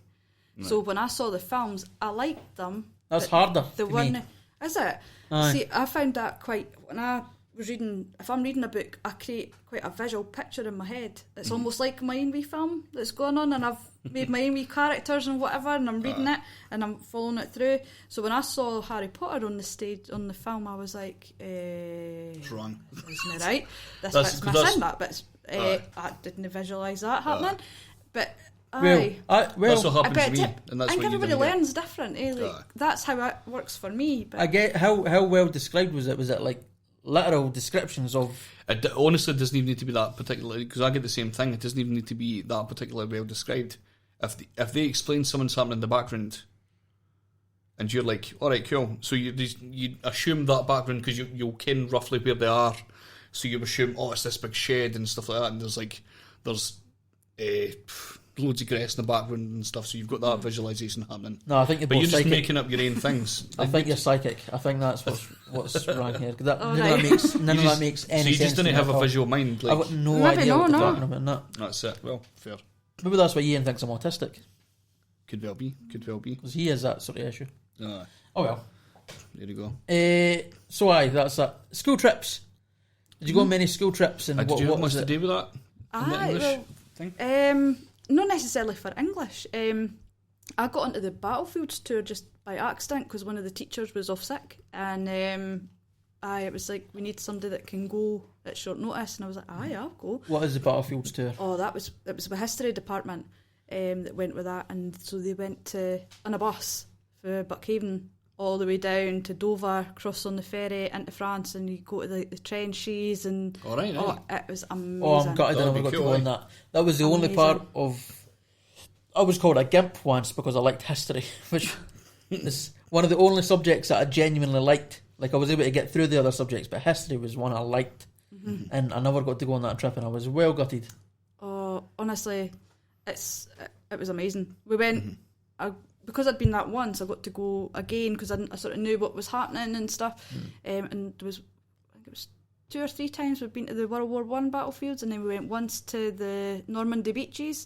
Right. So when I saw the films, I liked them. That's harder. The for one me. is it? Aye. See, I found that quite when I was reading. If I'm reading a book, I create quite a visual picture in my head. It's almost like my own wee film that's going on, and I've made my own wee characters and whatever, and I'm reading it and I'm following it through. So when I saw Harry Potter on the stage on the film, I was like, it's wrong. Isn't it right? This That's- bit's missing. That bit's. I didn't visualise that happening, but. Well, That's what happens to me, and that's I think what you everybody didn't get. learns different. Like, that's how it works for me. But I get how well described was it? Was it like literal descriptions of? It honestly doesn't even need to be that particular, because I get the same thing. It doesn't even need to be that particularly well described. If they explain someone's happening in the background, and you're like, all right, cool. So you assume that background because you'll ken roughly where they are. So you assume, oh, it's this big shed and stuff like that, and there's loads of grass in the background and stuff. So you've got that visualization happening. No, I think you're But both you're just psychic. making up your own things. I think you're psychic. I think that's what's wrong here. 'Cause that, Oh, none right. of that makes any So you sense. just to didn't me have at a all. visual mind. I've Like, got no Maybe idea what no. they're talking about. No. that's it. Well, fair. Maybe that's why Ian thinks I'm autistic, Could well be. because he has that sort of issue. Aye, Oh well. there you go. So that's that. School trips. Did you go on many school trips? And Did what you have was much to it? do with that? In the English thing? Not necessarily for English. I got onto the battlefields tour just by accident because one of the teachers was off sick, and it was like, we need somebody that can go at short notice, and I was like, aye, I'll go. What is the battlefields tour? Oh, it was the history department that went with that, and so they went on a bus for Buckhaven all the way down to Dover, cross on the ferry into France, and you go to the trenches, and All right, it was amazing. Oh, I'm gutted I That'd never be got to cool, go on that. That was the only Amazing. part of. I was called a gimp once because I liked history, which is one of the only subjects that I genuinely liked. Like, I was able to get through the other subjects, but history was one I liked, and I never got to go on that trip, and I was well gutted. Oh, honestly, it was amazing. We went because I'd been that once. I got to go again because I sort of knew what was happening and stuff. And there was, I think it was 2 or 3 times we've been to the World War One battlefields, and then we went once to the Normandy beaches.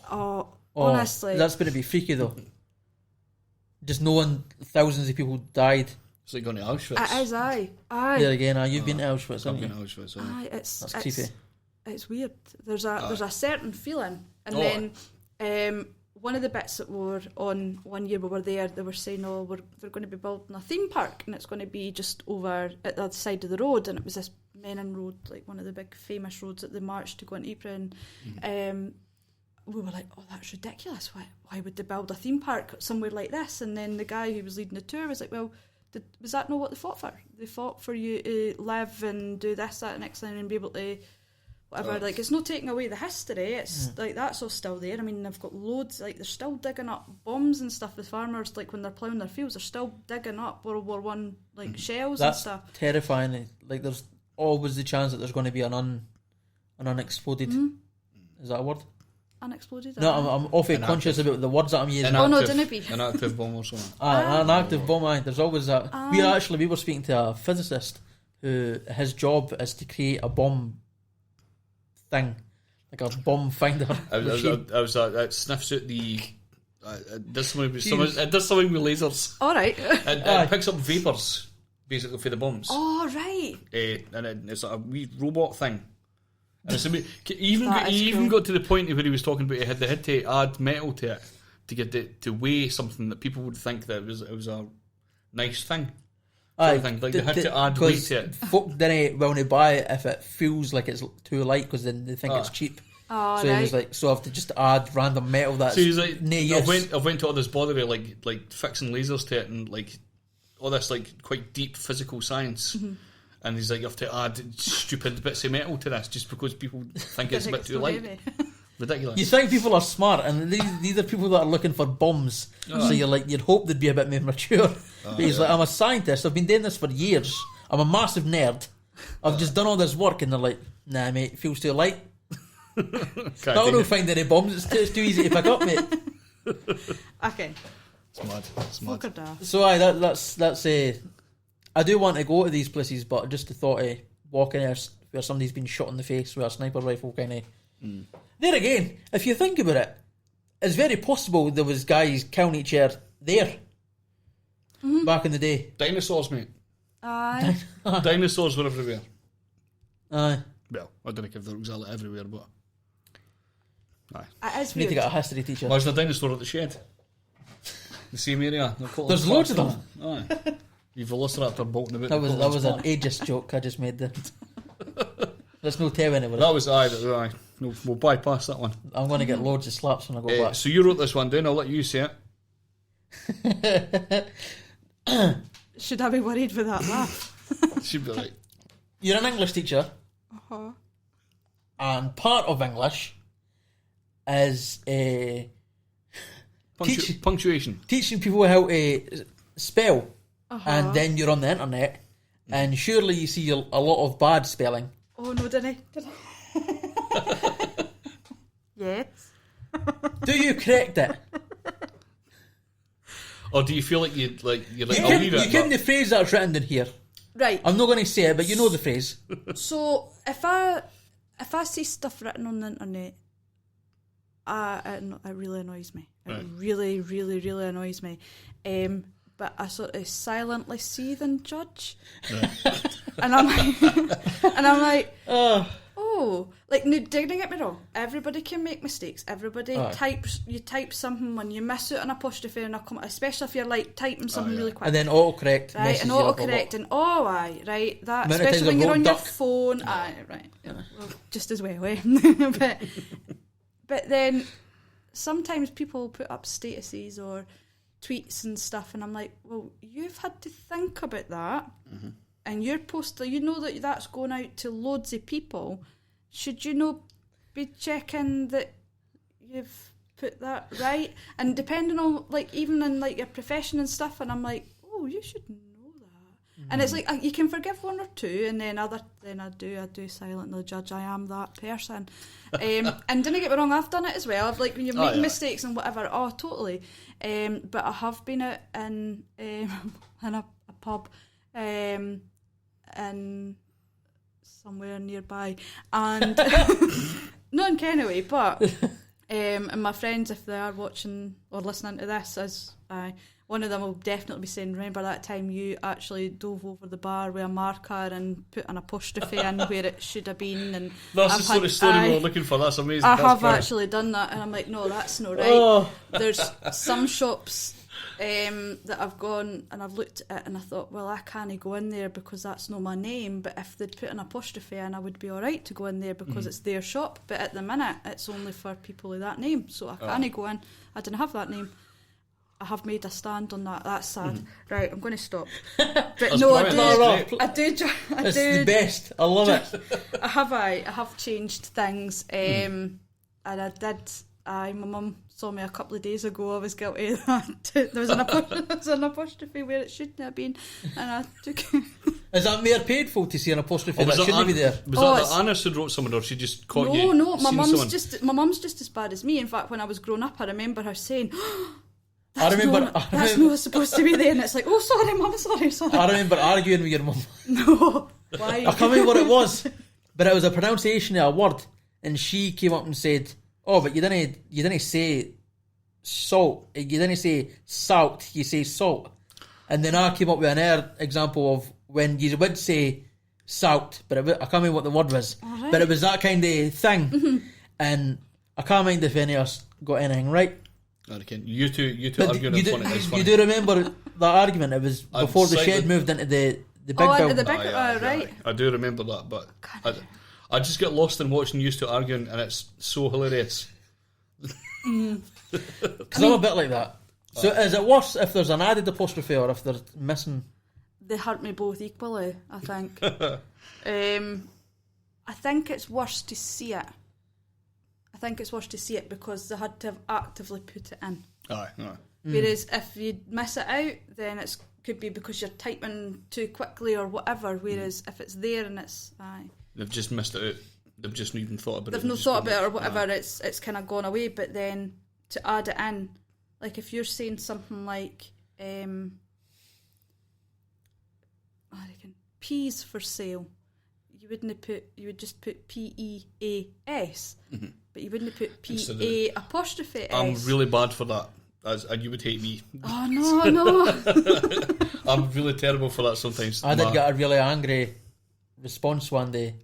Oh, honestly, That's going to be freaky though. Just knowing thousands of people died. It's like going to Auschwitz. it is. Aye. There again, you've been to Auschwitz, I've haven't been you? to Auschwitz. Aye. Aye, That's creepy. it's weird. There's a certain feeling, and Oh. then one of the bits that were on one year we were there, they were saying, "Oh, they're going to be building a theme park, and it's going to be just over at the other side of the road." And it was this Menin Road, like one of the big famous roads that they marched to go into Ypres. And we were like, "Oh, that's ridiculous! Why would they build a theme park somewhere like this?" And then the guy who was leading the tour was like, "Well, was that not what they fought for? They fought for you to live and do this, that, and next thing, and be able to whatever." Like, it's not taking away the history. It's like that's all still there. I mean, they've got loads. Like, they're still digging up bombs and stuff. The farmers, like when they're ploughing their fields, they're still digging up World War One like shells That's and stuff. terrifying. Like, there's always the chance that there's going to be an unexploded. Is that a word? Unexploded. No, I'm awfully Inactive. conscious about the words that I'm using. Oh, no, didn't be. An active bomb or something. An active bomb. Aye, there's always that. We were speaking to a physicist who his job is to create a bomb thing, like a bomb finder. It sniffs out the. It does something with lasers. All right. It picks up vapors, basically, for the bombs. Oh, right. And it's like a wee robot thing. And it's he even That is cool. got to the point where he was talking about they had to add metal to it to get it to weigh something that people would think that it was a nice thing. Aye, Like they had to add weight to it. Folk didn't want to buy it if it feels like it's too light because then they think it's cheap. Oh, So right. he was like, so I have to just add random metal that's So he's like, no use. I went to all this bother of like fixing lasers to it and like all this like quite deep physical science. And he's like, you have to add stupid bits of metal to this just because people think it's a bit too light. heavy. Ridiculous. You think people are smart, and these are people that are looking for bombs. So you'd hope they'd be a bit more mature. But he's like, I'm a scientist. I've been doing this for years. I'm a massive nerd. I've just done all this work, and they're like, nah, mate, it feels too light. Still don't find any bombs. It's too easy to pick up, mate. Okay. It's mad. Fuck or daft. So that's I do want to go to these places, but just the thought of walking there where somebody's been shot in the face with a sniper rifle kind of. There again, if you think about it, it's very possible there was guys killing each other there back in the day. Dinosaurs, mate. Aye. Dinosaurs were everywhere. Aye. Well, I don't know if they're exactly everywhere, but aye. It is We need to weird. get a history teacher. Imagine a dinosaur at the shed. The same area. There's loads of them. Aye. You velociraptor bolting about. That was an ageist joke I just made there. There's no telling anywhere. That was aye. No, we'll bypass that one. I'm going to get loads of slaps when I go back. So you wrote this one down. I'll let you say it. Should I be worried with that laugh? Should be right. You're an English teacher, Uh-huh. and part of English is Punctuation. teaching people how to spell. Uh-huh. And then you're on the internet, and surely you see a lot of bad spelling. Oh no, didn't I? Yes. Do you correct it? Or do you feel like you're like You I'll leave it. can but- the phrase that's written in here. Right. I'm not going to say it, but you know the phrase. So if I see stuff written on the internet, it really annoys me. It Right. really, really, really annoys me. But I sort of silently seethe and judge, and I'm like, oh, like no, don't get me wrong. Everybody can make mistakes. Everybody types. You type something when you miss out an apostrophe and a comma, especially if you're like typing something really quick. And then autocorrect. Right, and autocorrect and right, that, Amount of especially times when I've you're wrote on your duck. phone, right, well, just as well, but then sometimes people put up statuses or tweets and stuff, and I'm like, well, you've had to think about that, and you're posting, you know that that's going out to loads of people. Should you not be checking that you've put that right? And depending on, like, even in like your profession and stuff, and I'm like, oh, you should know that. And it's like you can forgive one or two, and then I do silently judge. I am that person. And don't get me wrong, I've done it as well. I've like when you're making mistakes and whatever. Oh, totally. But I have been out in a pub, in somewhere nearby, and not in Kennoway, but and my friends, if they are watching or listening to this, as one of them will definitely be saying, remember that time you actually dove over the bar with a marker and put an apostrophe in where it should have been. And that's the sort of story we were looking for. That's amazing. I That's have great. actually done that, and I'm like, no, that's not right. Oh. There's some shops that I've gone and I've looked at it and I thought, well, I can't go in there because that's not my name, but if they'd put an apostrophe in, I would be alright to go in there because it's their shop, but at the minute it's only for people with that name, so I can't go in. I didn't have that name. I have made a stand on that. That's sad. Right, I'm going to stop. But no, I do. It's the best. I love it. I have changed things, and I did. My mum saw me a couple of days ago. I was guilty of that. There was an apostrophe where it shouldn't have been, and I took it. Is that more painful to see an apostrophe that shouldn't be there? Was that Anna who wrote someone, or she just caught you? No, my mum's just as bad as me. In fact, when I was growing up, I remember her saying, That's not supposed to be there, and it's like, oh, sorry, mum, sorry. I remember arguing with your mum. No, why? I can't remember what it was, but it was a pronunciation of a word, and she came up and said, "Oh, but you didn't say salt. You didn't say salt. You say salt." And then I came up with another example of when you would say salt, but I can't remember what the word was, but it was that kind of thing, and I can't mind if any of us got anything right. You two arguing in front of it. You do remember that argument? It was before the shed moved into the big building. Right. I do remember that, but I just get lost in watching you two arguing, and it's so hilarious. Because I'm a bit like that. So is it worse if there's an added apostrophe or if they're missing? They hurt me both equally, I think. I think it's worse to see it. Because they had to have actively put it in. Aye. Whereas if you miss it out, then it could be because you're typing too quickly or whatever. Whereas if it's there and it's... They've just missed it out. They've just not even thought about it. They've not thought about it or whatever. It's kind of gone away. But then to add it in, like if you're saying something like, I reckon peas for sale, you would just put PEAS, but you wouldn't put PA''S. I'm really bad for that, and you would hate me. Oh no. I'm really terrible for that sometimes. I did get a really angry response one day.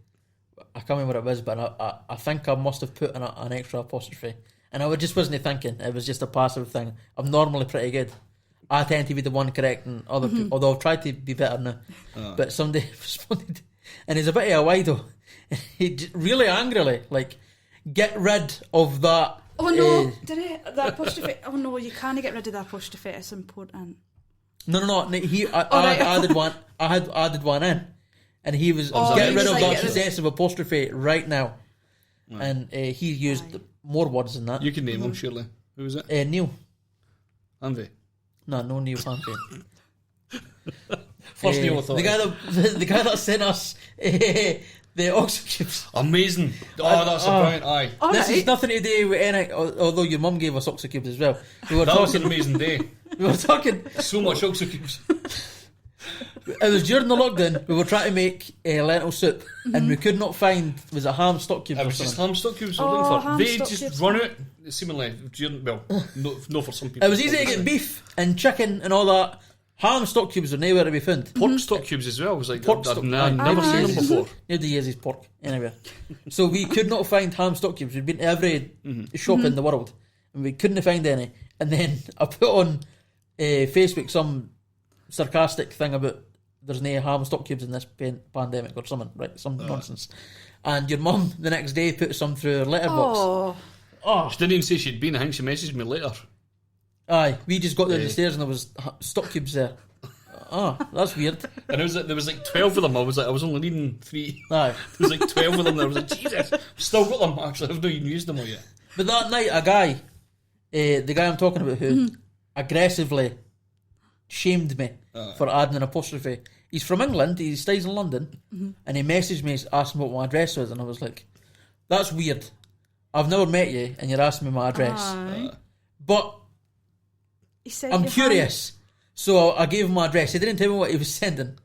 I can't remember what it was, but I think I must have put an extra apostrophe, and I just wasn't thinking. It was just a passive thing. I'm normally pretty good. I tend to be the one correcting other people, although I've tried to be better now. But somebody responded, and he's a bit of a wide though. He really angrily, like, get rid of that. Oh no, the apostrophe. Oh no, you can't get rid of the apostrophe. It's important. No. I added one. I had added one in, and he was get rid of that possessive apostrophe right now. Right. And he used more words than that. You can name him, surely. Who was it? Neil. Andy. No Neil Hanvey. First Neil I thought. The guy that sent us the oxygen cubes. Amazing. Oh, that's a brilliant eye. This is nothing to do with any, although your mum gave us oxygen cubes as well. That was an amazing day. We were talking so much oxygen cubes. It was during the lockdown. We were trying to make lentil soup, and we could not find, was it ham stock cubes? It was just ham stock cubes we were looking for. They just run out seemingly during, well, no for some people. It was easy to get beef and chicken and all that. Ham stock cubes were nowhere to be found. Pork stock cubes as well. It was like, pork I've never seen them before. Nobody uses pork anywhere. So we could not find ham stock cubes. We'd been to every shop in the world, and we couldn't find any. And then I put on Facebook some sarcastic thing about there's no ham stock cubes in this pandemic or something, right? Some nonsense. And your mum the next day put some through her letterbox. Oh, she didn't even say she'd been. I think she messaged me later. Aye, we just got down the stairs and there was stock cubes there. That's weird. And there was like 12 of them. I was only needing 3. Aye. There was like 12 of them. There was like, Jesus, still got them. Actually, I've not even used them all yet. But that night, a guy, the guy I'm talking about, who aggressively shamed me for adding an apostrophe. He's from England. He stays in London, and he messaged me asking what my address was, and I was like, "That's weird. I've never met you, and you're asking me my address." But I'm curious, so I gave him my address. He didn't tell me what he was sending.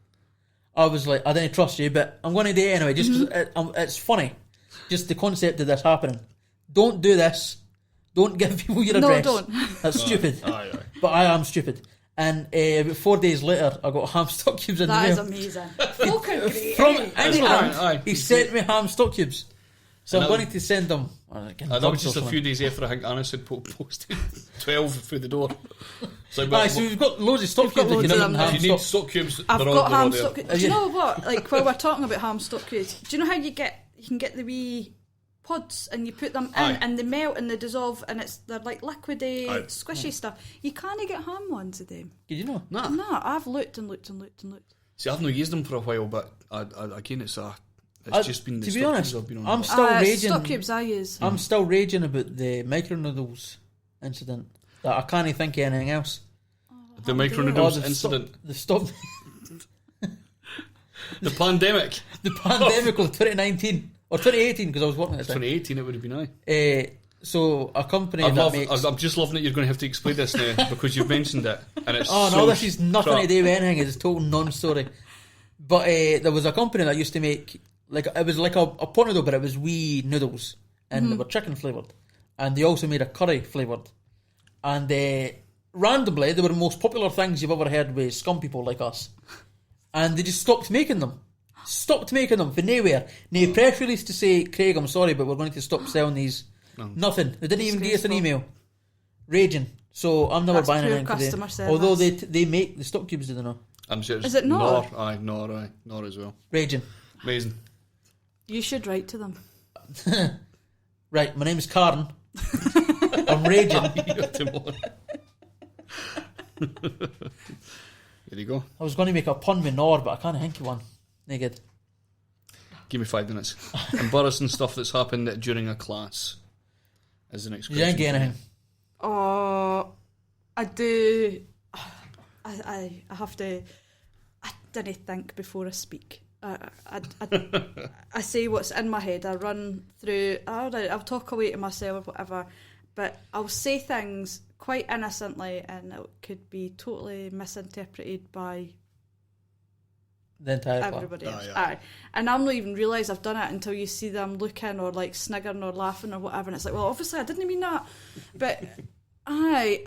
I was like, I didn't trust you, but I'm going to do it anyway, just because it's funny. Just the concept of this happening. Don't do this. Don't give people your address. No, don't. That's stupid. Aye. But I am stupid. And about 4 days later, I got ham stock cubes in the mail. That is amazing. From England, he sent me ham stock cubes. So I'm going to send them. That was just a few days after I think Annis had posted 12 through the door. So we've got loads of stock cubes. If you need stock cubes, I've got ham stock cubes. Do you know what? Like, while we're talking about ham stock cubes, do you know how you can get the wee pods and you put them in and they melt and they dissolve and they're like liquidy, squishy stuff. You can't get ham ones of them. Did you know? No, I've looked. See, I've not used them for a while, but again, it's just been the to be stock honest, cubes I've been on. I'm still raging. Stock cubes I use. I'm still raging about the micro noodles incident. That I can't think of anything else. The micro noodles incident. The stop. The pandemic. The pandemic of 2019 or 2018 because I was working at the time. 2018 it would have been So a company makes... I'm just loving that you're going to have to explain this now because you've mentioned it and it's this is nothing to do with anything. It's a total non-story. But there was a company that used to make it was like a pot noodle, but it was wee noodles and they were chicken flavoured, and they also made a curry flavoured, and randomly they were the most popular things you've ever heard with scum people like us, and they just stopped making them for nowhere. No press release to say, Craig, I'm sorry, but we're going to stop selling these. Nothing. They didn't even give us an email. Raging. So I'm never buying anything today. Although they make the stock cubes, do they know? I'm sure. Is it Nor? Nor as well. Raging. Amazing. You should write to them. Right, my name is Karen. I'm raging. There you go. I was going to make a pun with Nor, but I can't think of one. Naked. Give me 5 minutes. Embarrassing stuff that's happened during a class is the next question. You didn't get anything? Oh, I do. I have to. I didn't think before I speak. I say what's in my head. I run through. I'll talk away to myself or whatever, but I'll say things quite innocently, and it could be totally misinterpreted by the entire everybody else. Yeah. Aye. And I'll not even realise I've done it until you see them looking or like sniggering or laughing or whatever, and it's like, well, obviously I didn't mean that. But I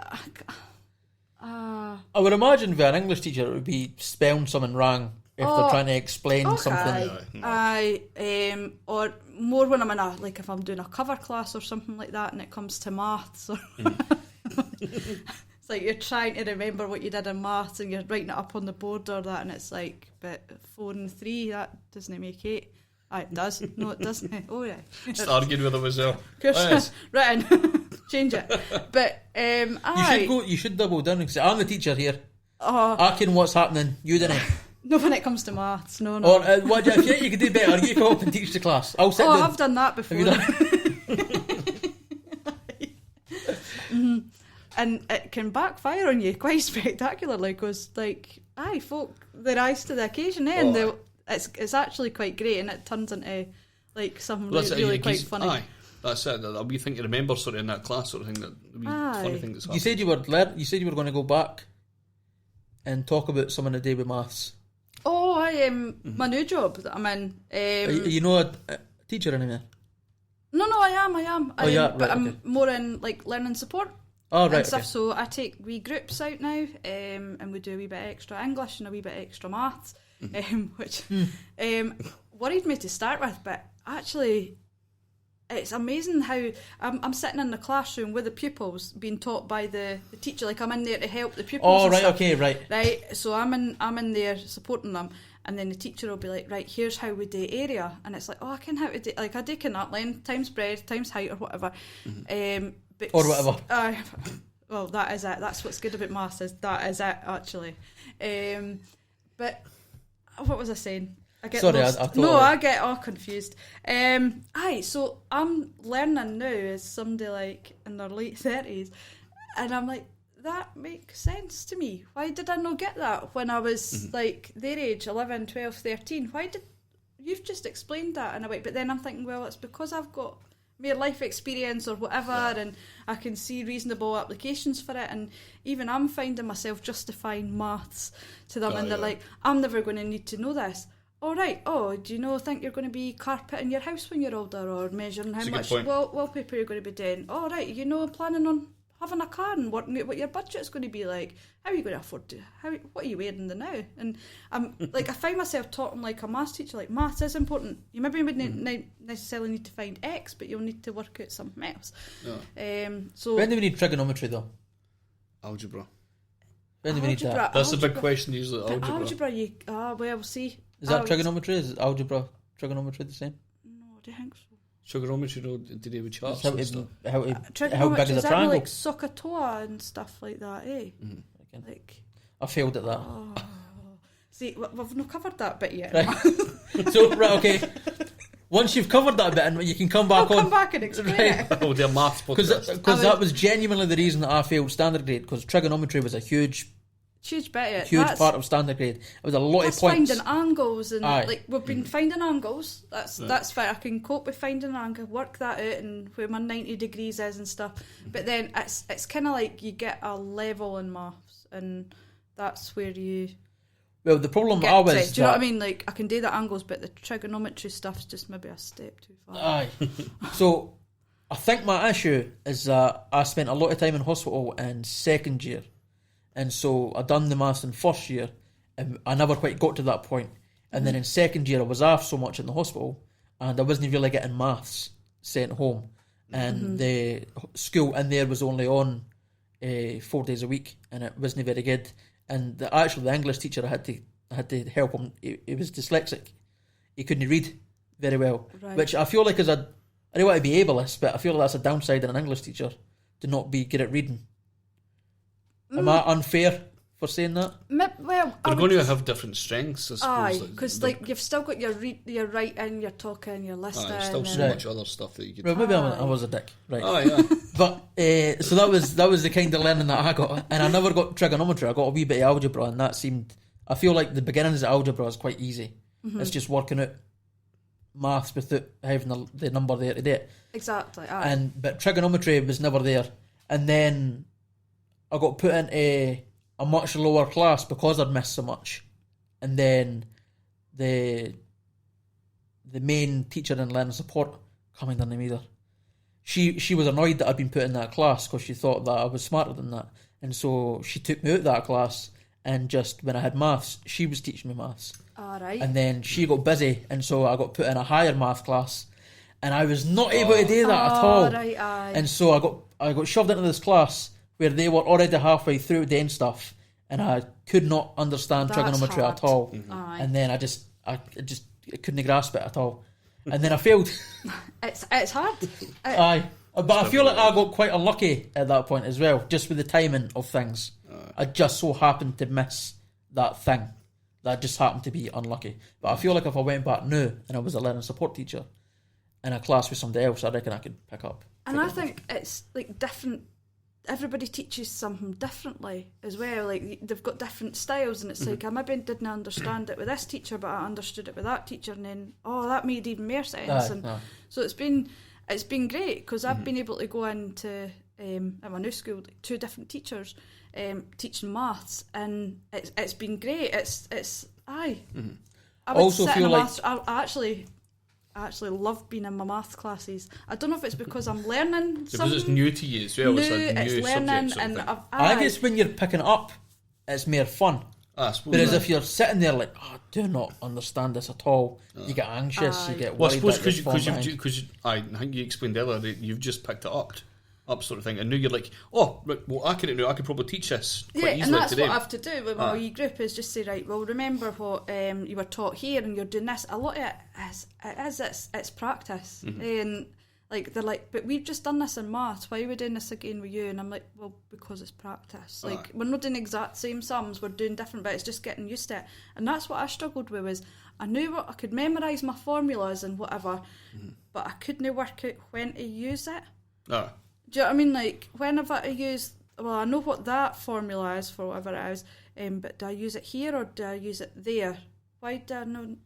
would imagine for an English teacher it would be spelling something wrong if they're trying to explain something. Or more when I'm in if I'm doing a cover class or something like that, and it comes to maths or it's like you're trying to remember what you did in maths and you're writing it up on the board or that, and it's like, but 4 and 3, that doesn't make 8. It does. No, it doesn't. Oh yeah. Just arguing with them as well. Yes. Written. Change it. But you should double down and say, I'm the teacher here. I can what's happening. You didn't. No, when it comes to maths, no. Or what if you could do better? You come up and teach the class. I'll sit down. I've done that before. And it can backfire on you quite spectacularly, because folk they rise to the occasion, and it's actually quite great, and it turns into like something really quite funny. Aye, that's it. That'll be thing to remember, sort of in that class, sort of thing. That funny thing that's happened. You said you were going to go back and talk about some of the day with maths. Oh, I am my new job that I'm in. Are you a teacher anymore? No, I am. But I'm okay. more in like learning support. Oh, right, and stuff. okay. So I take wee groups out now, and we do a wee bit extra English and a wee bit extra maths, which worried me to start with, but actually it's amazing how I'm sitting in the classroom with the pupils being taught by the teacher, like I'm in there to help the pupils. Oh, right, stuff. okay, right. Right, so I'm in there supporting them, and then the teacher will be like, right, here's how we do area, and it's like, oh, I can how to do, like I do that length times breadth times height or whatever. Or whatever. Well, that is it. That's what's good about maths, is that is it, actually. But what was I saying? I get lost. I get all confused. So I'm learning now as somebody like in their late 30s, and I'm like, that makes sense to me. Why did I not get that when I was like their age, 11, 12, 13? Why did you've just explained that in a way? But then I'm thinking, well, it's because I've got mere life experience or whatever, and I can see reasonable applications for it, and even I'm finding myself justifying maths to them, and they're like, I'm never going to need to know this. All right. Oh, do you think you're going to be carpeting your house when you're older, or measuring how much wallpaper you're going to be doing? All right. Planning on having a car and working out what your budget's going to be like. How are you going to afford to? What are you wearing now? And I'm like, I find myself talking like a maths teacher. Like, maths is important. You maybe wouldn't necessarily need to find X, but you'll need to work out something else. So when do we need trigonometry though? Algebra. When do we need that? That's a big question usually. Algebra. We'll see. Is that trigonometry? Is algebra trigonometry the same? No, I don't think so. Trigonometry to do with charts and stuff. How big is a triangle? Like Sokotoa and stuff like that, eh? Like, I failed at that. Oh. See, we've not covered that bit yet. Right. So, right, okay. Once you've covered that bit, and you can come back come back and explain it. Oh, their maths podcast. Because that was genuinely the reason that I failed standard grade, because trigonometry was a huge bit, part of standard grade. It was a lot of points. Finding angles, and like we've been finding angles. That's fine. I can cope with finding an angle, work that out, and where my 90 degrees is and stuff. But then it's kind of like you get a level in maths, and that's where you. Well, the problem do you know what I mean? Like, I can do the angles, but the trigonometry stuff's just maybe a step too far. Aye. So I think my issue is that I spent a lot of time in hospital in second year. And so I done the maths in first year, and I never quite got to that point. And then in second year I was off so much in the hospital, and I wasn't really getting maths sent home. And the school in there was only on 4 days a week, and it wasn't very good. And the English teacher, I had to help him. He was dyslexic. He couldn't read very well, which I feel like I don't want to be ableist, but I feel like that's a downside in an English teacher, to not be good at reading. Am I unfair for saying that? Well, they're going to have different strengths, I suppose. Aye, because you've still got your writing, your talking, your listening. Still so much other stuff that you could. Well, maybe I was a dick, right? Oh yeah. But so that was the kind of learning that I got, and I never got trigonometry. I got a wee bit of algebra, and that seemed. I feel like the beginnings of algebra is quite easy, It's just working out maths without having the number there to do it. Exactly. Aye. But trigonometry was never there. And then I got put into a much lower class because I'd missed so much. And then the main teacher in learning support, can't remember her name either. She was annoyed that I'd been put in that class because she thought that I was smarter than that. And so she took me out of that class, and just when I had maths, she was teaching me maths. Alright. And then she got busy, and so I got put in a higher math class, and I was not able to do that at all. Right, aye. And so I got shoved into this class where they were already halfway through doing stuff, and I could not understand That's trigonometry hard. at all. Aye. And then I couldn't grasp it at all. And then I failed. It's hard. Aye. But I feel like I got quite unlucky at that point as well, just with the timing of things. I just so happened to miss that thing. That just happened to be unlucky. But I feel like if I went back now and I was a learning support teacher in a class with somebody else, I reckon I could pick up. And I think it's like different. Everybody teaches something differently as well. Like they've got different styles, and it's like I maybe didn't understand it with this teacher, but I understood it with that teacher, and then that made even more sense. So it's been great because I've been able to go into at my new school, like 2 different teachers teaching maths, and it's been great. It's I would also sit feel in a like maths, I actually love being in my maths classes. I don't know if it's because I'm learning something. Because it's new to you as well. It's learning, subject, and I guess when you're picking it up, it's more fun. I suppose. Whereas if you're sitting there like, I do not understand this at all, you get anxious, you get worried. Well, I suppose because I think you explained earlier that you've just picked it up sort of thing, and now you're like, well, I could probably teach this quite easily and that's today. what I have to do with my wee group is just say, right, well, remember what you were taught here, and you're doing this. A lot of it it's practice, and like they're like, but we've just done this in maths. Why are we doing this again with you? And I'm like, well, because it's practice. Like we're not doing exact same sums. We're doing different, but it's just getting used to it. And that's what I struggled with. Was I knew what I could memorise my formulas and whatever, but I couldn't work out when to use it. Do you know what I mean? Like, when have I to use... Well, I know what that formula is for whatever it is, but do I use it here or do I use it there? Why do I know...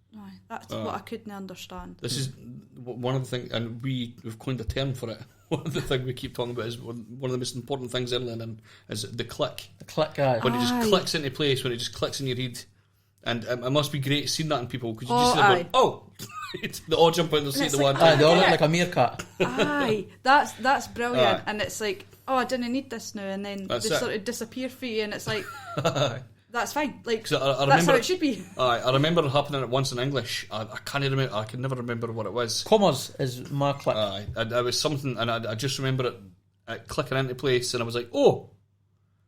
That's what I couldn't understand. This is one of the things, and we've coined a term for it. One of the things we keep talking about is one of the most important things in learning is the click. The click, guy. When it just clicks into place, when it just clicks in your head. And it must be great seeing that in people, because you just sit there they all jump out and see the one. They all look like a meerkat. Aye, that's brilliant. And it's like, I didn't need this now, and then they sort of disappear for you, and it's like, that's fine. Like, that's how it should be. I remember it happening at once in English. I can't remember. I can never remember what it was. Commas is my click. It was something, and I just remember it clicking into place, and I was like, oh.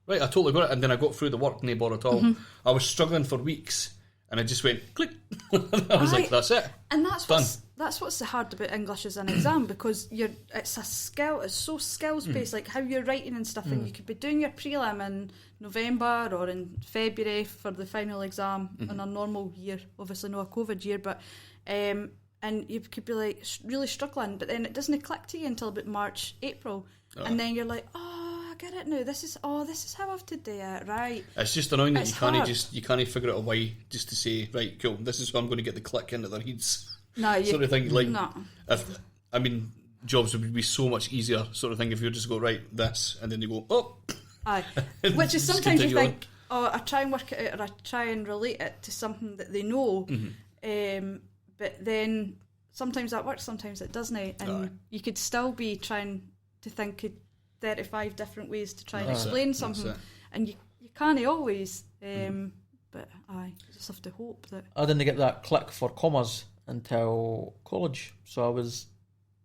Right, I totally got it, and then I got through the work, no bother at all. I was struggling for weeks, and I just went click. I was like, "That's it." And that's what's hard about English as an exam, because it's a skill. It's so skills based, like how you're writing and stuff. And you could be doing your prelim in November or in February for the final exam in a normal year, obviously not a COVID year, but and you could be like really struggling, but then it doesn't click to you until about March, April, and then you're like, get it now. This is how I have to do it, right? It's just annoying that you can't figure out a way just to say, right, cool, this is how I'm going to get the click into their heads. No, sort of thing. Like, no. Jobs would be so much easier, sort of thing, if you just go, right, this, and then you go, aye. Which is sometimes you think, I try and work it out, or I try and relate it to something that they know, but then sometimes that works, sometimes it doesn't, and you could still be trying to think of 35 different ways to try and explain something, and you can't always, but you just have to hope that... I didn't get that click for commas until college, so I was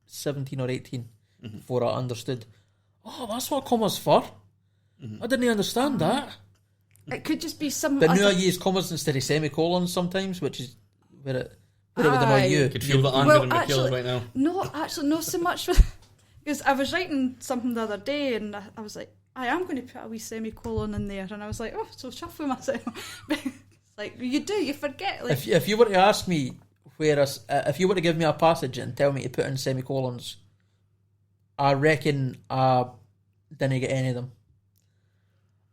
17 or 18 before I understood, that's what commas for. I didn't understand that. It could just be some... But now I use commas instead of semicolons sometimes, which is where it would annoy you. You could feel the anger in Michaela right now. No, actually, not so much... Because I was writing something the other day, and I was like, I am going to put a wee semicolon in there, and I was like, so chuffed with myself. But it's like, you forget. Like, if you were to ask me if you were to give me a passage and tell me to put in semicolons, I reckon I didn't get any of them.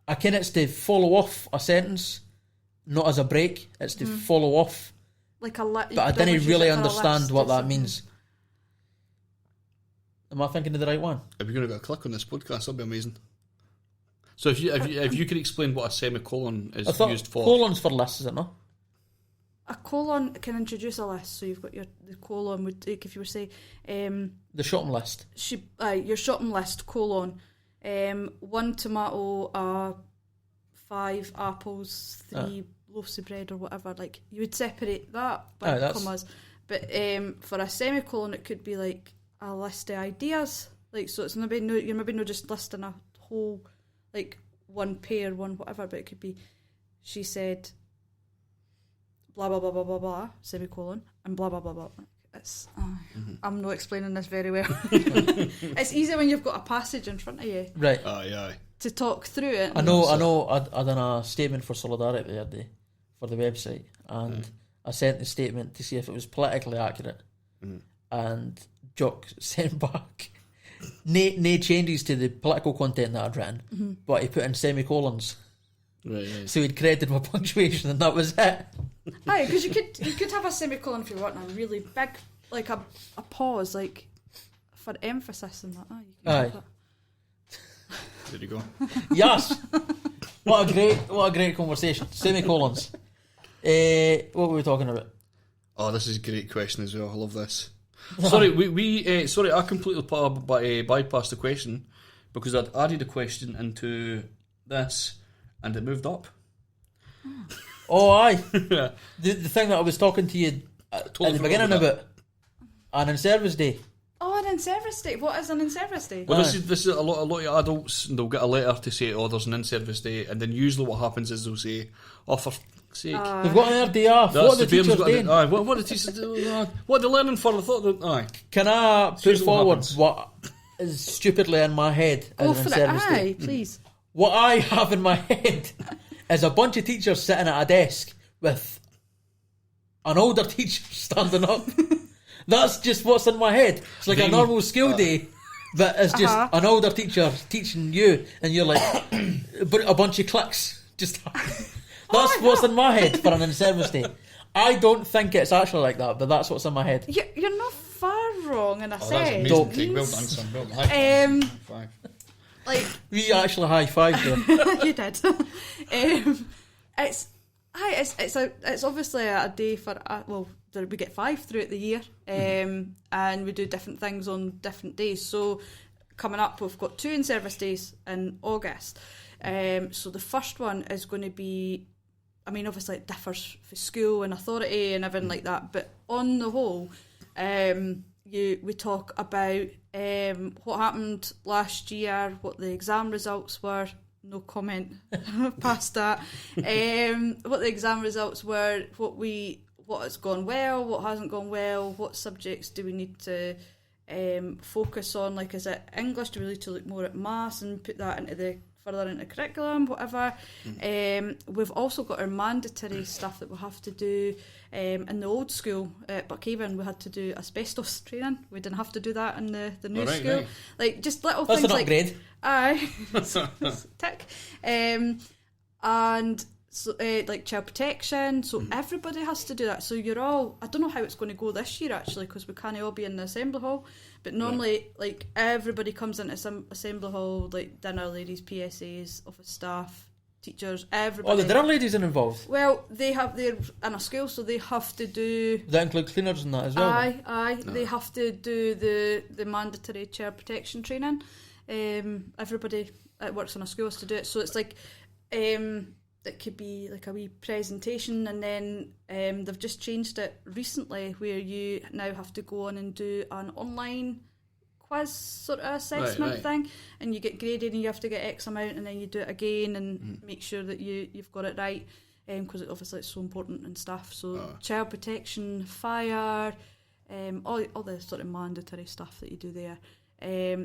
I ken it's to follow off a sentence, not as a break. It's to follow off, like a list. But I didn't really understand what that means. Am I thinking of the right one? If you're going to get a click on this podcast, that'll be amazing. So if you could explain what a semicolon is used for. Colon's for lists, is it not? A colon can introduce a list, so you've got the colon would take, if you were say the shopping list. Your shopping list colon, 1 tomato, 5 apples, 3 loaves of bread or whatever. Like you would separate that by commas, but for a semicolon it could be like a list of ideas. Like so, it's you're maybe not just listing a whole like one pair, one whatever, but it could be she said. Blah blah blah blah blah blah semicolon and blah blah blah blah. It's I'm not explaining this very well. It's easy when you've got a passage in front of you, right? Aye. To talk through it. I know. I done a statement for Solidarity the other day for the website, and I sent the statement to see if it was politically accurate, and Jock sent back no changes to the political content that I'd written, but he put in semicolons. Right. So he'd credited my punctuation, and that was it. Aye, because you could have a semicolon if you're wanting a really big, like a pause, like for emphasis and that. Aye, you can have that. There you go. Yes. What a great conversation. Semicolons. What were we talking about? Oh, this is a great question as well. I love this. Sorry, sorry, I completely bypassed the question because I'd added a question into this and it moved up. Oh, aye. The thing that I was talking to you at the beginning about an in-service day. Oh, an in-service day. What is an in-service day? Well, this is a lot of adults, and they'll get a letter to say, "Oh, there's an in-service day," and then usually what happens is they'll say, "Oh, for fuck's sake, they've got their day off. What are the teachers doing? What are the teachers doing? What are they learning for?" I thought, aye. Can I put forward what is stupidly in my head as an in-service day? Aye, please. What I have in my head is a bunch of teachers sitting at a desk with an older teacher standing up. That's just what's in my head. It's like a normal school day, but it's just an older teacher teaching you, and you're like, but a bunch of clicks. Just that's what's in my head for an in-service day. I don't think it's actually like that, but that's what's in my head. You're not far wrong in a sense. That's amazing. Well done, son. Well done. High five. Like we actually high-fived there. You did. It's obviously a day for we get 5 throughout the year, and we do different things on different days. So coming up, we've got 2 in-service days in August. So the first one is going to be, I mean, obviously it differs for school and authority and everything like that, but on the whole, we talk about what happened last year, what the exam results were. No comment past that. What the exam results were, what has gone well, what hasn't gone well, what subjects do we need to focus on? Like, is it English? Do we need to look more at maths and put that further into curriculum, whatever. We've also got our mandatory stuff that we have to do. In the old school at Buckhaven, we had to do asbestos training. We didn't have to do that in the new school. Right. Like just little That's things an upgrade. Tick. And so, like child protection. So everybody has to do that. So you're all. I don't know how it's going to go this year actually, because we can't all be in the assembly hall. But normally, like everybody comes into some assembly hall, like dinner ladies, PSAs, office staff, teachers, everybody. Oh, the dinner ladies are involved. Well, they're in a school, so they have to do. Does that include cleaners and that as well? Aye. No. They have to do the mandatory child protection training. Everybody that works in a school has to do it. So it's like, it could be like a wee presentation, and then they've just changed it recently, where you now have to go on and do an online quiz sort of assessment thing, and you get graded and you have to get X amount, and then you do it again and make sure that you've got it right, because obviously it's so important and stuff. So child protection, fire, all the sort of mandatory stuff that you do there.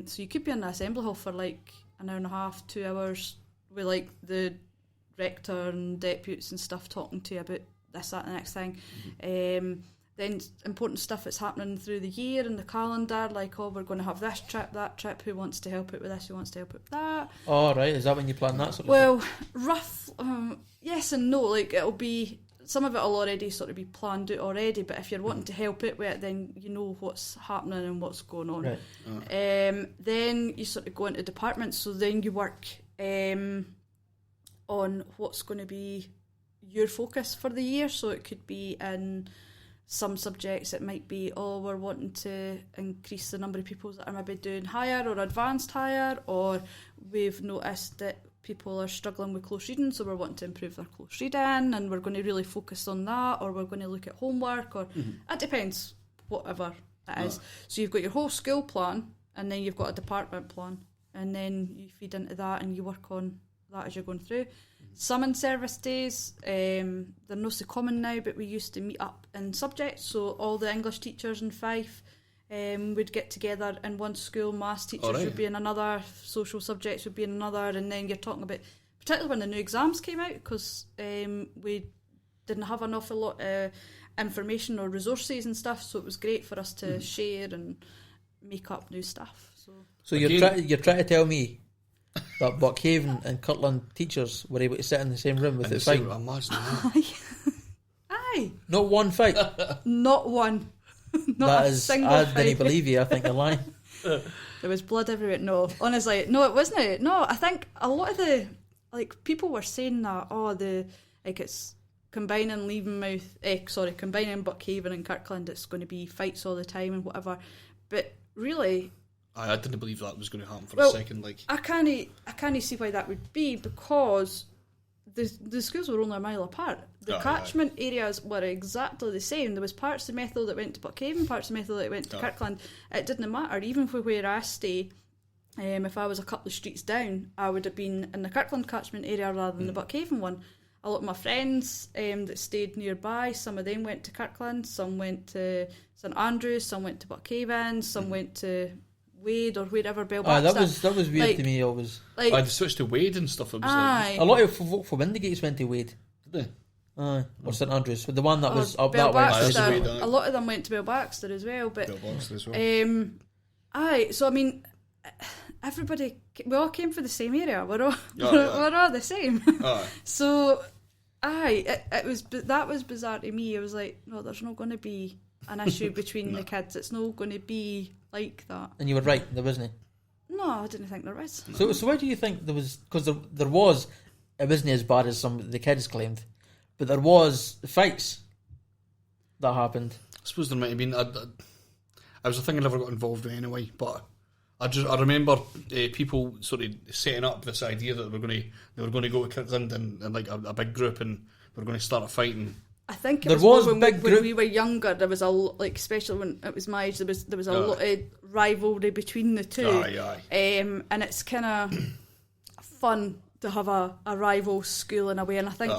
So you could be in the assembly hall for like an hour and a half, 2 hours with like the rector and deputies and stuff talking to you about this, that and the next thing. Then important stuff that's happening through the year and the calendar, like, we're going to have this trip, that trip, who wants to help out with this, who wants to help out with that. Oh, right, is that when you plan that sort of thing? Well, rough, yes and no, like, it'll be, some of it will already sort of be planned out already, but if you're wanting to help it with it, then you know what's happening and what's going on. Right. Then you sort of go into departments, so then you work on what's going to be your focus for the year. So it could be in some subjects, it might be, we're wanting to increase the number of people that are maybe doing higher or advanced higher, or we've noticed that people are struggling with close reading, so we're wanting to improve their close reading, and we're going to really focus on that, or we're going to look at homework, or it depends, whatever it is. So you've got your whole school plan, and then you've got a department plan, and then you feed into that and you work on that as you're going through. Some in-service days, they're not so common now, but we used to meet up in subjects, so all the English teachers in Fife would get together in one school, maths teachers would be in another, social subjects would be in another, and then you're talking about, particularly when the new exams came out, because we didn't have an awful lot of information or resources and stuff, so it was great for us to share and make up new stuff. So you're trying to tell me that Buckhaven and Kirtland teachers were able to sit in the same room with the fight? Aye. Not one fight? Not one. Not a single fight. I didn't believe you. I think you're lying. There was blood everywhere. No, honestly, no, it wasn't. No, I think a lot of the people were saying that it's combining combining Buckhaven and Kirkland, it's going to be fights all the time and whatever. But really, I didn't believe that was going to happen for a second. I can't see why that would be, because the schools were only a mile apart. The catchment areas were exactly the same. There was parts of Methil that went to Buckhaven, parts of Methil that went to Kirkland. It didn't matter. Even for where I stay, if I was a couple of streets down, I would have been in the Kirkland catchment area rather than the Buckhaven one. A lot of my friends that stayed nearby, some of them went to Kirkland, some went to St Andrews, some went to Buckhaven, some went to Wade or wherever Belbaxter. That was weird to me always. They switched to Wade and stuff. It was aye. A lot of folk from Windigates went to Wade. Did they? Aye. Or St Andrews. The one that was up Belbaxter, that way. a lot of them went to Belbaxter as well. But Belbaxter as well. Aye. So I mean, everybody, we all came from the same area. We're all the same. So that was bizarre to me. I was like, no, there's not going to be an issue between the kids. It's not going to be like that. And you were right, there wasn't. No, I didn't think there was. So why do you think there was? Because there was, it wasn't as bad as some of the kids claimed, but there was fights that happened. I suppose there might have been. I was a thing I never got involved in anyway, but I remember people sort of setting up this idea that they were going to go to Kirkland and like a big group, and they were going to start a fight. And I think it was when we were younger. There was especially when it was my age, there was a lot of rivalry between the two. And it's kind of fun to have a rival school in a way. And I think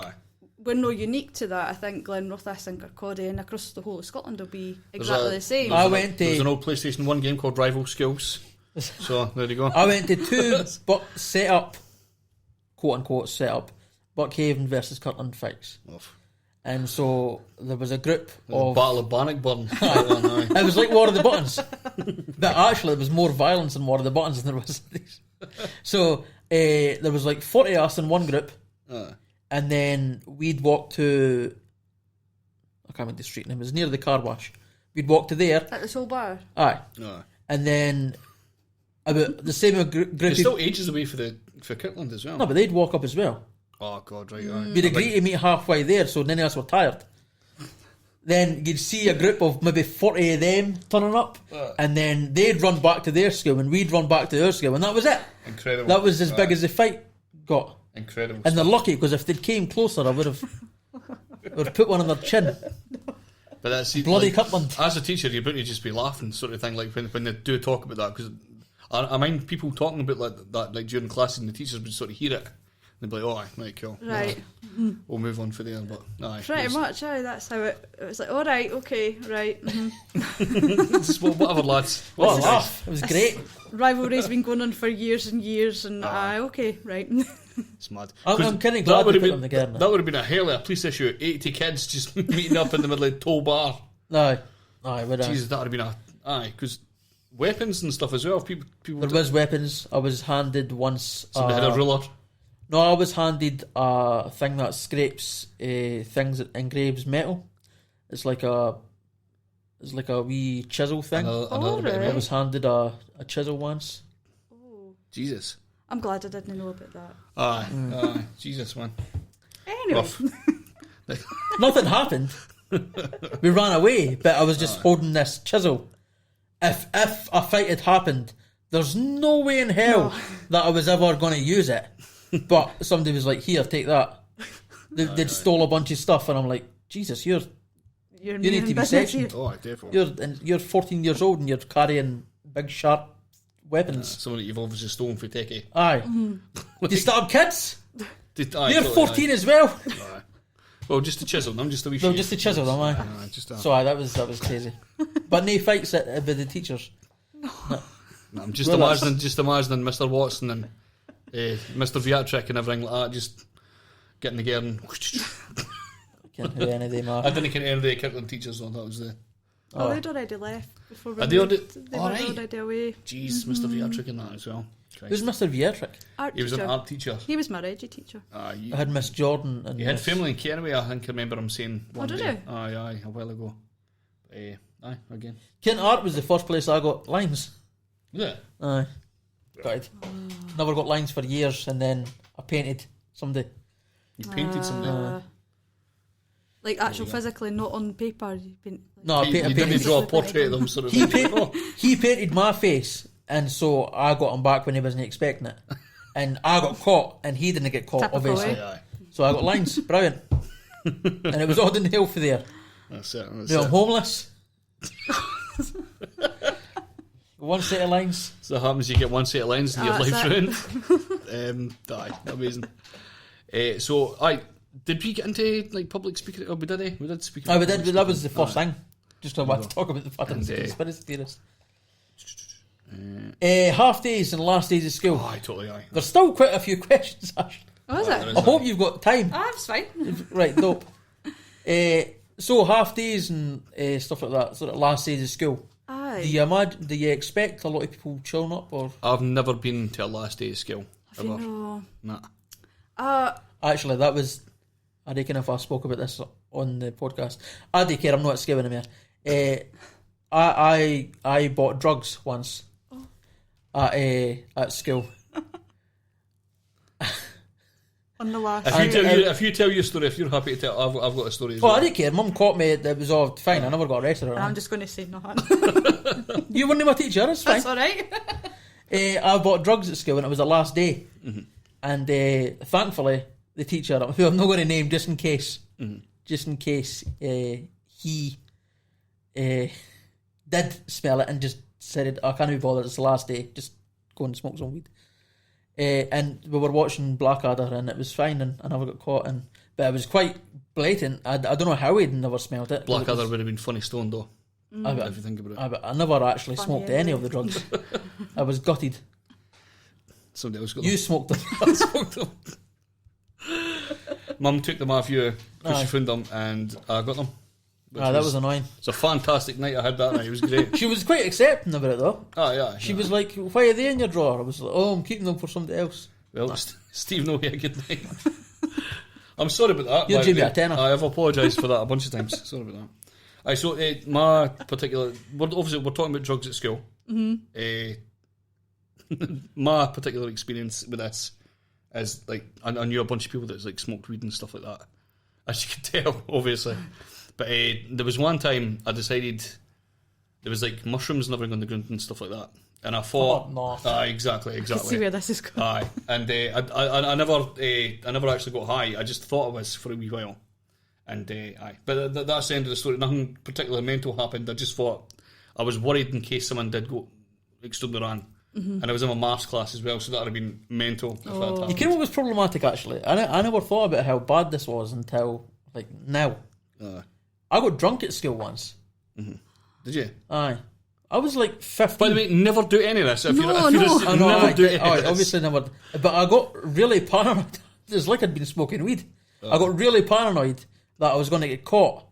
we're no unique to that. I think Glenrothes and Kirkcaldy and across the whole of Scotland will be exactly the same. There was an old PlayStation 1 game called Rival Schools. So there you go. I went to two quote unquote set up Buckhaven versus Kirtland fights. And so there was a group of Battle of Bannockburn. It was like War of the Buttons, but actually there was more violence in War of the Buttons than there was in these. So there was like 40 of us in one group, and then we'd walk to, I can't remember the street name. It was near the car wash. We'd walk to there at the Soul Bar. Aye, and then about the same group. It's still ages away for Kirtland as well. No, but they'd walk up as well. Oh God, right. We'd agree to meet halfway there, so none of us were tired. Then you'd see a group of maybe 40 of them turning up, and then they'd run back to their school, and we'd run back to our school, and that was it. Incredible. That was as big as the fight got. Incredible. And they're lucky, because if they'd came closer, I would have put one on their chin. But that's bloody Kirtland. As a teacher, you're about to just be laughing, sort of thing, like when they do talk about that, because I mind people talking about that like during classes, and the teachers would sort of hear it. They'd be like, right, cool. Right. We'll move on for there, but pretty much, that's how it was like, alright, okay, right. Whatever, lads. What a laugh. It was great. Rivalry's been going on for years and years, and okay, right. It's mad. I'm kind of glad they put them together. That would have been a hell of a police issue, 80 kids just meeting up in the middle of Toll Bar. Aye, Jesus, that would have been because weapons and stuff as well. People there was weapons. I was handed once. Somebody had a ruler. No, I was handed a thing that scrapes things that engraves metal. It's like a wee chisel thing. Another bit of right. I metal. was handed a chisel once. Oh, Jesus. I'm glad I didn't know about that. Aye. Jesus, man. Anyway, Rough. Nothing happened. We ran away, but I was just holding this chisel. If a fight had happened, there's no way in hell that I was ever going to use it. But somebody was like, "Here, take that." They'd stole a bunch of stuff, and I'm like, "Jesus, you need to be sectioned. Oh, definitely. You're 14 years old and you're carrying big sharp weapons." Someone that you've obviously stolen for Techie. Aye. Do you stab kids? Aye, You're totally, 14 as well. Aye. Well, just to chisel them, just a wee No, shave. just to chisel them, aye. Aye, just that. So aye, that was crazy. But no fights with the teachers. No, I'm just Well, imagining Mr. Watson and Mr. Viatric and everything like that, just getting together and... Can't do any of them. I didn't get any of the Kirkland teachers on, that was the... Oh, they'd already left before we Are they moved. They were alright? already away. Jeez, Mr. Viatric and that as well. Who's Mr. Vietrick? Art He was an teacher. art teacher. He was my Reggie teacher. Aye, I had Miss Jordan and he had Miss- family in Kenway, I think I remember him saying one did day. he? Aye, a while ago. Aye, again. Kent Art was the first place I got lines. Yeah. Aye. Got it. Never got lines for years, and then I painted someday. You painted something. Like actual physically, not on paper. You've been, No, I You didn't painted. draw a portrait of them, sort of. He painted my face, and so I got him back when he wasn't expecting it. And I got caught, and he didn't get caught, Typical, obviously. eh? Aye. So I got lines. Brilliant. And it was all downhill for there. That's it. You know, I'm homeless. One set of lines. So that happens, you get one set of lines and your That's life's ruined. Aye, amazing. Did we get into like public speaking? Oh, we did, We did speak. Oh, we did. That was the first thing. Just I want to talk about the fact that it's a And, conspiracy theorist. Half days and last days of school. Aye, totally, aye. There's still quite a few questions, Ash. oh, is there it? is. I hope you've got time. Ah, it's fine. Right, dope. So half days and stuff like that, sort of last days of school. Aye. Do you expect a lot of people chilling up, or I've never been to a last day of school. Have you Ever. know? Nah. actually that was? I reckon if I spoke about this on the podcast, I don't care. I'm not skipping him here. I bought drugs once at school. On the last. If you tell your story, if you're happy to tell, I've got a story as Oh, well. I didn't care. Mum caught me. It was all fine. I never got arrested or And I'm anything. just going to say nothing. You weren't my teacher. It's fine. That's all right. I bought drugs at school and it was the last day. Mm-hmm. And thankfully, the teacher, who I'm not going to name just in case, he did smell it and just said, I can't be bothered, it's the last day, just go and smoke some weed. And we were watching Blackadder and it was fine and I never got caught. But it was quite blatant. I don't know how he'd never smelled it. Blackadder would have been funny stoned though. I If you think about it. never actually Funny, smoked isn't any it? of the drugs. I was gutted. Somebody else got You them. smoked them. I smoked them. Mum took them off you because Aye. she found them and I got them. Which That was annoying. It's a fantastic night I had that night. It was great. She was quite accepting about it though. Oh yeah. She was like, why are they in your drawer? I was like, oh, I'm keeping them for somebody else. Well, Steve, no, yeah, good night. I'm sorry about that. You'll by give the me way. a tenner. I've apologised for that a bunch of times. Sorry about that. Aye, so my particular, we're talking about drugs at school. Mm-hmm. My particular experience with this is like I knew a bunch of people that like smoked weed and stuff like that, as you can tell, obviously. But there was one time I decided there was like mushrooms and everything on the ground and stuff like that, and I thought, no. aye, exactly. See where this is going. Aye, and I never actually got high. I just thought I was for a wee while, and aye. But that's the end of the story. Nothing particularly mental happened. I just thought I was worried in case someone did go extremely wrong, and I was in my maths class as well, so that would have been mental. If that You happened. know what was problematic actually? I never thought about how bad this was until like now. I got drunk at school once. Did you? Aye. I was like 15. By the way, never do any of this. If you're No. I know, never I do did. any Oh, of this. obviously never. But I got really paranoid. It's like I'd been smoking weed. I got really paranoid that I was going to get caught.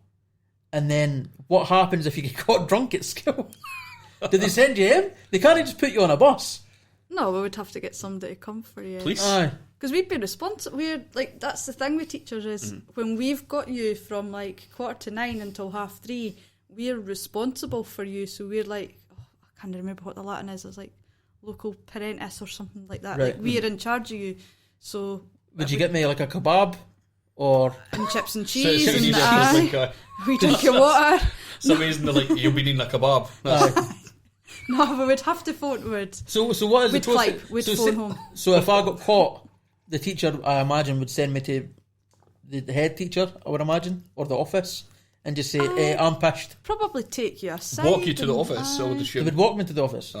And then what happens if you get caught drunk at school? Did they send you in? They can't just put you on a bus. No, we would have to get somebody to come for you. Police? Aye. Because we'd be responsible. We're like, that's the thing with teachers is when we've got you from like 8:45 until 3:30, we're responsible for you. So we're like, I can't remember what the Latin is. It's like local parentis or something like that. Right. Like we're in charge of you. So would you get me like a kebab or and chips and cheese So and like, we drink your water. some reason they're like, you'll be needing a kebab. No, we would have to phone. So what is We'd the process? flight, we'd so phone home. So if I got caught, the teacher, I imagine, would send me to the head teacher, I would imagine, or the office, and just say, I'm pissed. Probably take you aside. Walk you to the office, I would They assume. would walk me to the office.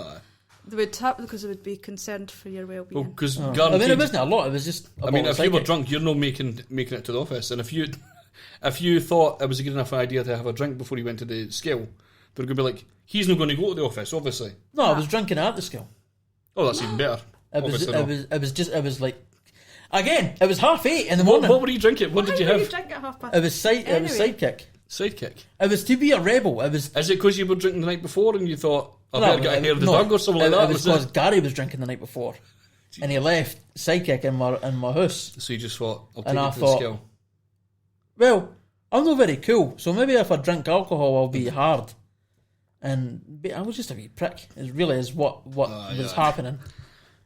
They would have, because they would be concerned for your well-being. Well, because I mean, guaranteed. it wasn't a lot. It was just. I mean, if you were psychic. drunk, you're not making it to the office. And if you thought it was a good enough idea to have a drink before you went to the scale, they're going to be like, he's not going to go to the office, obviously. No, I was drinking at the school. Oh, that's even better. It Obviously was like, again, it was 8:30 in the not. morning. What were you drinking? What did you have? Drink at 8:30? It was it was Anyway. sidekick. Sidekick. It was to be a rebel. It was. Is it because you were drinking the night before and you thought, I better get a hair of the dog or something like that? It was because Gary was drinking the night before, and he left sidekick in my house. So you just thought, I'll take And I it to the thought- scale. Well, I'm not very cool, so maybe if I drink alcohol, I'll be hard. And I was just a wee prick. It really is what was happening.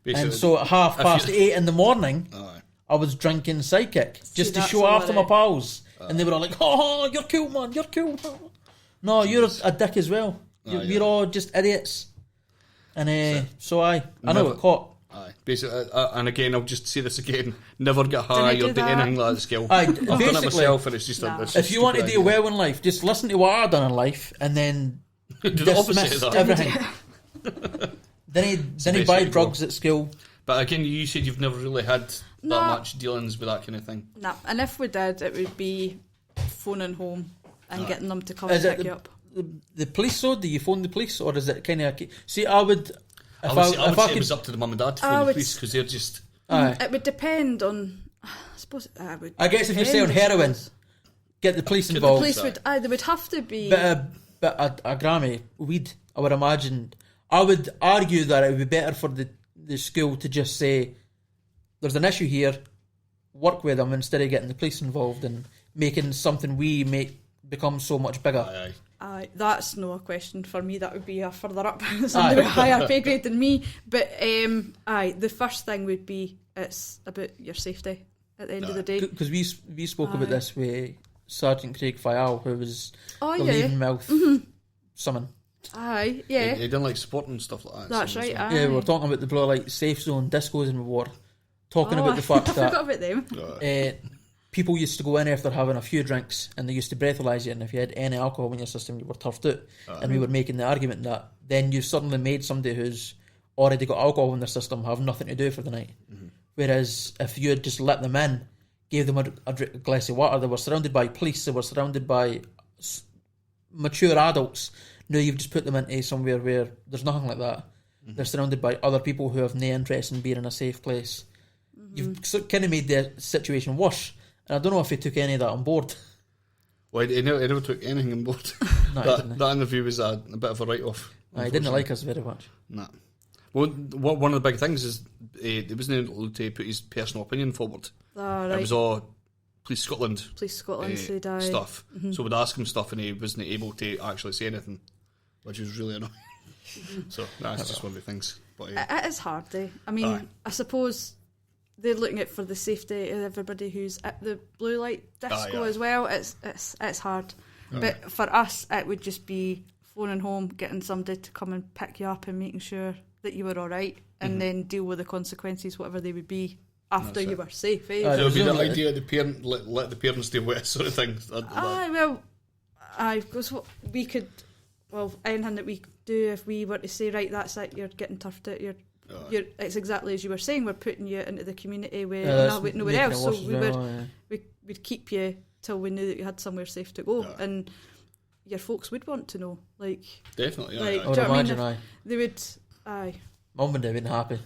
Basically, And so at 8:30 in the morning, Aye. I was drinking sidekick just to that's show off to my alright. pals, and they were all like, "Oh, you're cool, man. You're cool." No, you're a dick as well. You're all just idiots. And so I know Never- it caught. Aye. Basically, and again, I'll just say this again: never get high do or do that. anything like that skill. Aye, I've done it basically, myself, and it's just Nah. it's if you want to do well in life, just listen to what I've done in life, and then do the opposite dismiss of that. everything. then he buy basically drugs at school. But again, you said you've never really had that No. much dealings with that kind of thing. Nah, and if we did, it would be phoning home and getting them to come Is and it pick you up. the police? So do you phone the police, or is it kind of? See, I would. I If would say I it was up to the mum and dad to I phone the would police because they're just. Aye. It would depend on. I suppose it would. I guess if you're depend, selling I heroin, suppose. get the police the involved. Police would. They would have to be. But a Grammy weed, I would imagine. I would argue that it would be better for the school to just say, "There's an issue here. Work with them," instead of getting the police involved and making something we make become so much bigger. Aye. That's no a question for me. That would be a further up, somebody with a higher pay grade than me. But the first thing would be it's about your safety at the end of the day. Because we spoke about this with Sergeant Craig Fayal, who was Oh the yeah, leading mouth summon. aye, yeah, He didn't like supporting stuff like that. that's so right. it's Aye. Yeah, we were talking about the blue light safe zone discos in the war. Talking about the fact I forgot that about them. people used to go in after having a few drinks and they used to breathalyse you, and if you had any alcohol in your system, you were turfed out. And we were making the argument that then you've suddenly made somebody who's already got alcohol in their system have nothing to do for the night. Whereas if you had just let them in, gave them a glass of water, they were surrounded by police, they were surrounded by mature adults. Now you've just put them into somewhere where there's nothing like that. They're surrounded by other people who have no interest in being in a safe place. You've kind of made the situation worse. And I don't know if he took any of that on board. Well, he never took anything on board. No, he didn't. that interview was a bit of a write-off. He didn't like us very much. Nah. Well, one of the big things is he wasn't able to put his personal opinion forward. Right. It was all Police Scotland Police Scotland said aye. stuff. So we'd ask him stuff and he wasn't able to actually say anything, which was really annoying. So that's just one of the things. But It is hard, eh? I mean, Aye. I suppose they're looking at for the safety of everybody who's at the blue light disco Aye. as well. It's hard, but for us, it would just be phoning home, getting somebody to come and pick you up, and making sure that you were all right, and then deal with the consequences, whatever they would be, after That's you it. were safe. Eh? Aye. so it would be the Presumably- idea of the parent let the parents deal with it sort of thing. Because what we could, well, anything that we could do if we were to say, right, that's it, you're getting turfed out, it's exactly as you were saying, we're putting you into the community where nowhere else, so we'd keep you till we knew that you had somewhere safe to go, and your folks would want to know, like, Definitely, like, I do would you know what I imagine, mean? They would, aye. Mum would have been happy.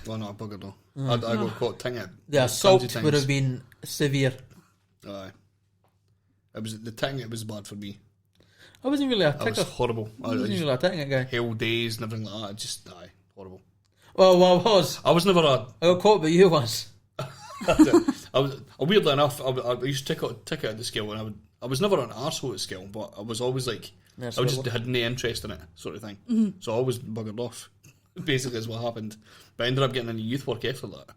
Well, not a bugger though. I got caught tinging it. The assault would have been severe. Aye. It was the ting. It was bad for me. I wasn't really a It was ticker. horrible. I wasn't really a ticket guy. Hell days and everything like that. Just horrible. Well, I was. I was never a. I got caught by you once. Weirdly enough, I used to tick it at the scale, and I was never an arsehole at scale, but I was always like, I just had no interest in it, sort of thing. Mm-hmm. So I always buggered off. Basically, is what happened. But I ended up getting into youth work after that,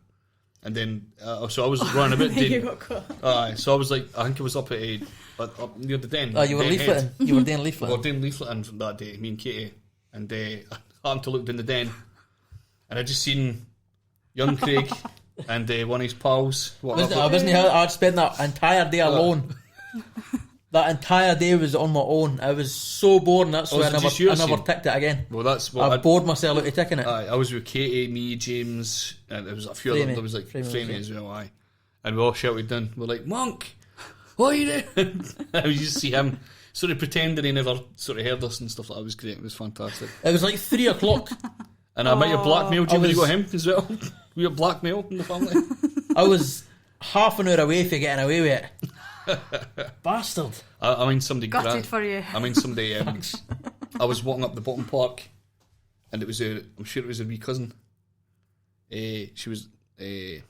and then so I was running about. So I was like, I think it was up at up near the Den. You were leafleting. You were doing leafleting. We were doing leafleting that day, me and Katie, and I happened to look down the Den, and I just seen young Craig and one of his pals. I'd spent that entire day alone. That entire day was on my own. I was so bored, and that's why I never ticked it again. Well, that's I bored myself out of ticking it. I was with Katie, me, James, and there was a few other. There was like Framey as well. And we all shouted down. We're like, Monk, what are you doing? I would just see him sort of pretending he never sort of heard us and stuff like that. It was great. It was fantastic. It was like 3 o'clock. And I might have blackmailed you when you got him as well. We were blackmailed in the family. I was half an hour away from getting away with it. Bastard. I mean, somebody gutted for you. I mean, somebody. I was walking up the bottom park, and it was I'm sure it was a wee cousin. She was. This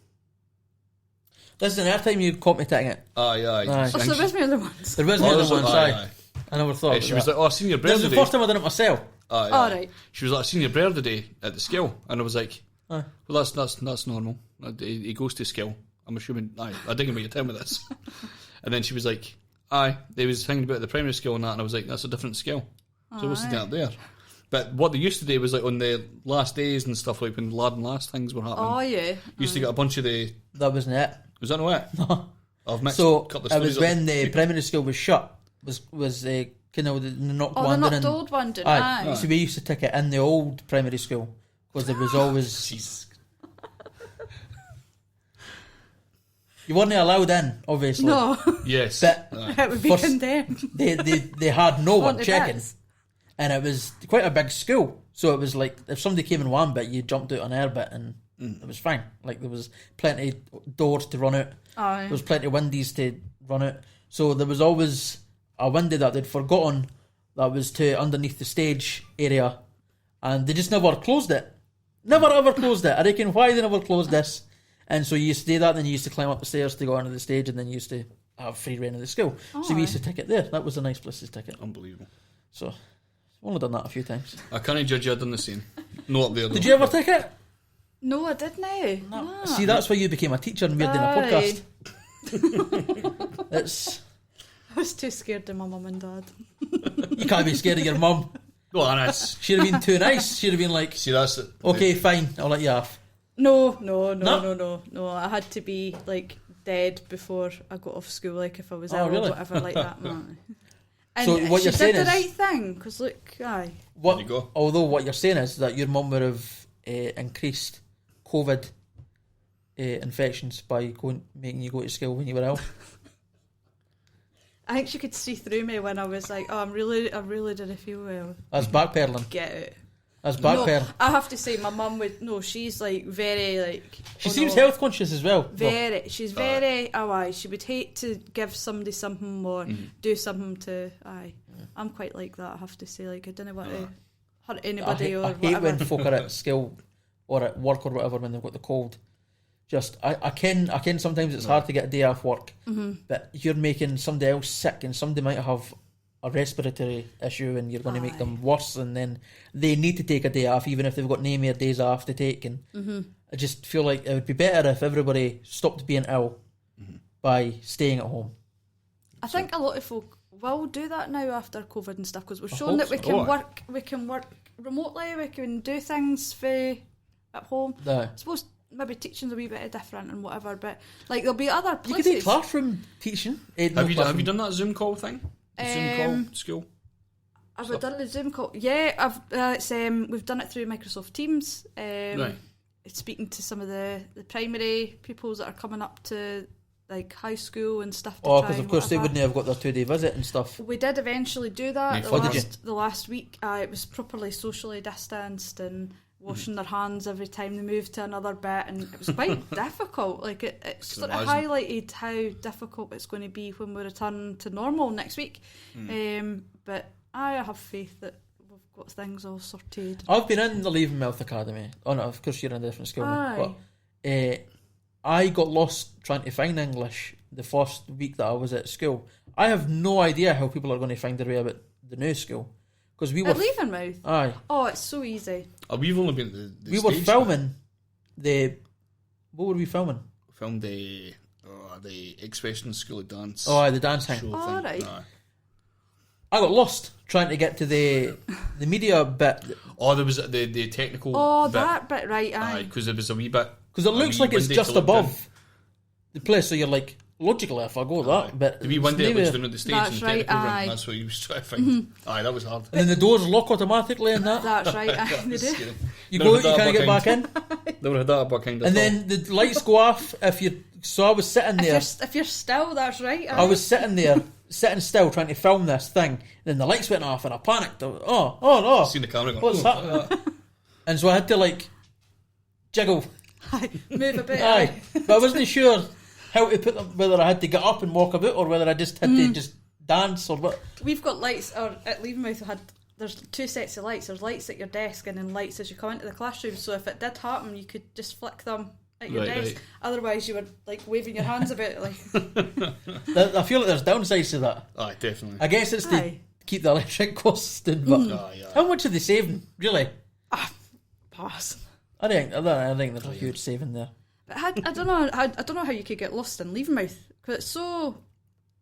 is the time you caught me taking it. Aye. So there was other ones. There was other ones. Aye. I never thought. She was like, "Oh, I seen your brother." This was the first time I done it myself. Right. She was like, "I seen your brother today at the skill," and I was like, "Well, that's normal. He goes to skill. I'm assuming. I didn't make you tell me this." And then she was like, they was thinking about the primary skill and that, and I was like, that's a different skill. So what's the thing up there? But what they used to do was like on the last days and stuff, like when lad and last things were happening. Oh yeah. Used to get a bunch of the. That wasn't it. Was that not it? No. I've mixed so a couple of it was when the people. primary school was shut. Was kind of the knocked one down. down. The old one down. Aye. So we used to tick it in the old primary school because there was always. Jesus. You weren't allowed in, obviously. No. Yes. But it would be condemned. They had no one checking. Bits. And it was quite a big school. So it was like, if somebody came in one bit, you jumped out on their bit and it was fine. Like there was plenty of doors to run out. Aye. There was plenty of windies to run out. So there was always a window that they'd forgotten that was to underneath the stage area. And they just never closed it. Never ever closed it. I reckon why they never closed this. And so you used to do that, then you used to climb up the stairs to go onto the stage, and then you used to have free reign of the school. So we used to tick it there. That was a nice place to tick it. Unbelievable. So I've only done that a few times. I can't judge you. I've done the same. No up there. Did you ever tick it? No, I didn't. No. See, that's why you became a teacher and we're doing a podcast. I was too scared of my mum and dad. You can't be scared of your mum. Go on, that's. She'd have been too nice. She'd have been like, see, that's it. Okay, fine, I'll let you off. No. I had to be like dead before I got off school. Like if I was ill really? or whatever like that. Man. And so what she you're saying did the is, right thing because look, There you go. Although what you're saying is that your mum would have increased COVID infections by making you go to school when you were ill. I think she could see through me when I was like, I really didn't feel well. That's backpedaling. Get it. That's backpedaling. No, I have to say, my mum would. No, she's like very like. She seems health conscious as well. Very. She's very. She would hate to give somebody something or do something to. I'm quite like that. I have to say, like I don't want to hurt anybody or whatever. I hate when folk are at school or at work or whatever when they've got the cold. Just I can sometimes it's hard to get a day off work, but you're making somebody else sick and somebody might have a respiratory issue and you're going to make them worse, and then they need to take a day off even if they've got no more days off to take. And I just feel like it would be better if everybody stopped being ill by staying at home. I think a lot of folk will do that now after COVID and stuff because we've shown that we can work remotely, we can do things at home. I suppose maybe teaching's a wee bit different and whatever, but like there'll be other places. You could do classroom teaching. Have you done that Zoom call thing? Zoom call school? Have I done the Zoom call? Yeah, we've done it through Microsoft Teams. Right. Speaking to some of the primary pupils that are coming up to like high school and stuff. Because of course they wouldn't have got their 2-day visit and stuff. We did eventually do that the last week. It was properly socially distanced and washing their hands every time they moved to another bit, and it was quite difficult. Like it sort of highlighted how difficult it's going to be when we return to normal next week. But I have faith that we've got things all sorted. I've been in the Leaving Mouth Academy. Oh no, of course you're in a different school now, but I got lost trying to find English the first week that I was at school. I have no idea how people are going to find their way about the new school. Because we were... At Leavenmouth? Aye. Oh, it's so easy. We've only been the We were filming the... What were we filming? Filmed the Expression School of Dance. Oh, aye, the dance thing. show Oh, thing. right. Aye. I got lost trying to get to the media bit. Oh, there was the technical Oh, bit. that bit, right, Aye, aye. because there was a wee bit... Because it looks like it's windy just to look above down. the place, so you're like, logically, if I go that bit... The wee window that maybe- looks down at the stage That's in the right, technical room. aye. That's what you was trying to find. Aye, that was hard. And then the doors lock automatically and that. That's right, aye. That They was do. scary. You Never go had out, you that can't get back behind. in. Never had that behind at And all. then the lights go off if you... So I was sitting there. If you're still, that's right. I was sitting there, sitting still, trying to film this thing. And then the lights went off and I panicked. I was, oh no. Seen the camera going, What's happening? And so I had to like jiggle. Move a bit. Aye. But I wasn't sure how to put them, whether I had to get up and walk about or whether I just had to just dance or what. We've got lights, or at Leavenmouth there's 2 sets of lights. There's lights at your desk and then lights as you come into the classroom. So if it did happen, you could just flick them at your Right, desk. right. Otherwise, you were like waving your hands about, like. I feel like there's downsides to that. Aye, definitely. I guess it's to Aye. keep the electric costs down, but Aye, aye. how much are they saving, really? Pass. I think there's a huge saving there. But I don't know. I don't know how you could get lost in Leavenmouth because it's so.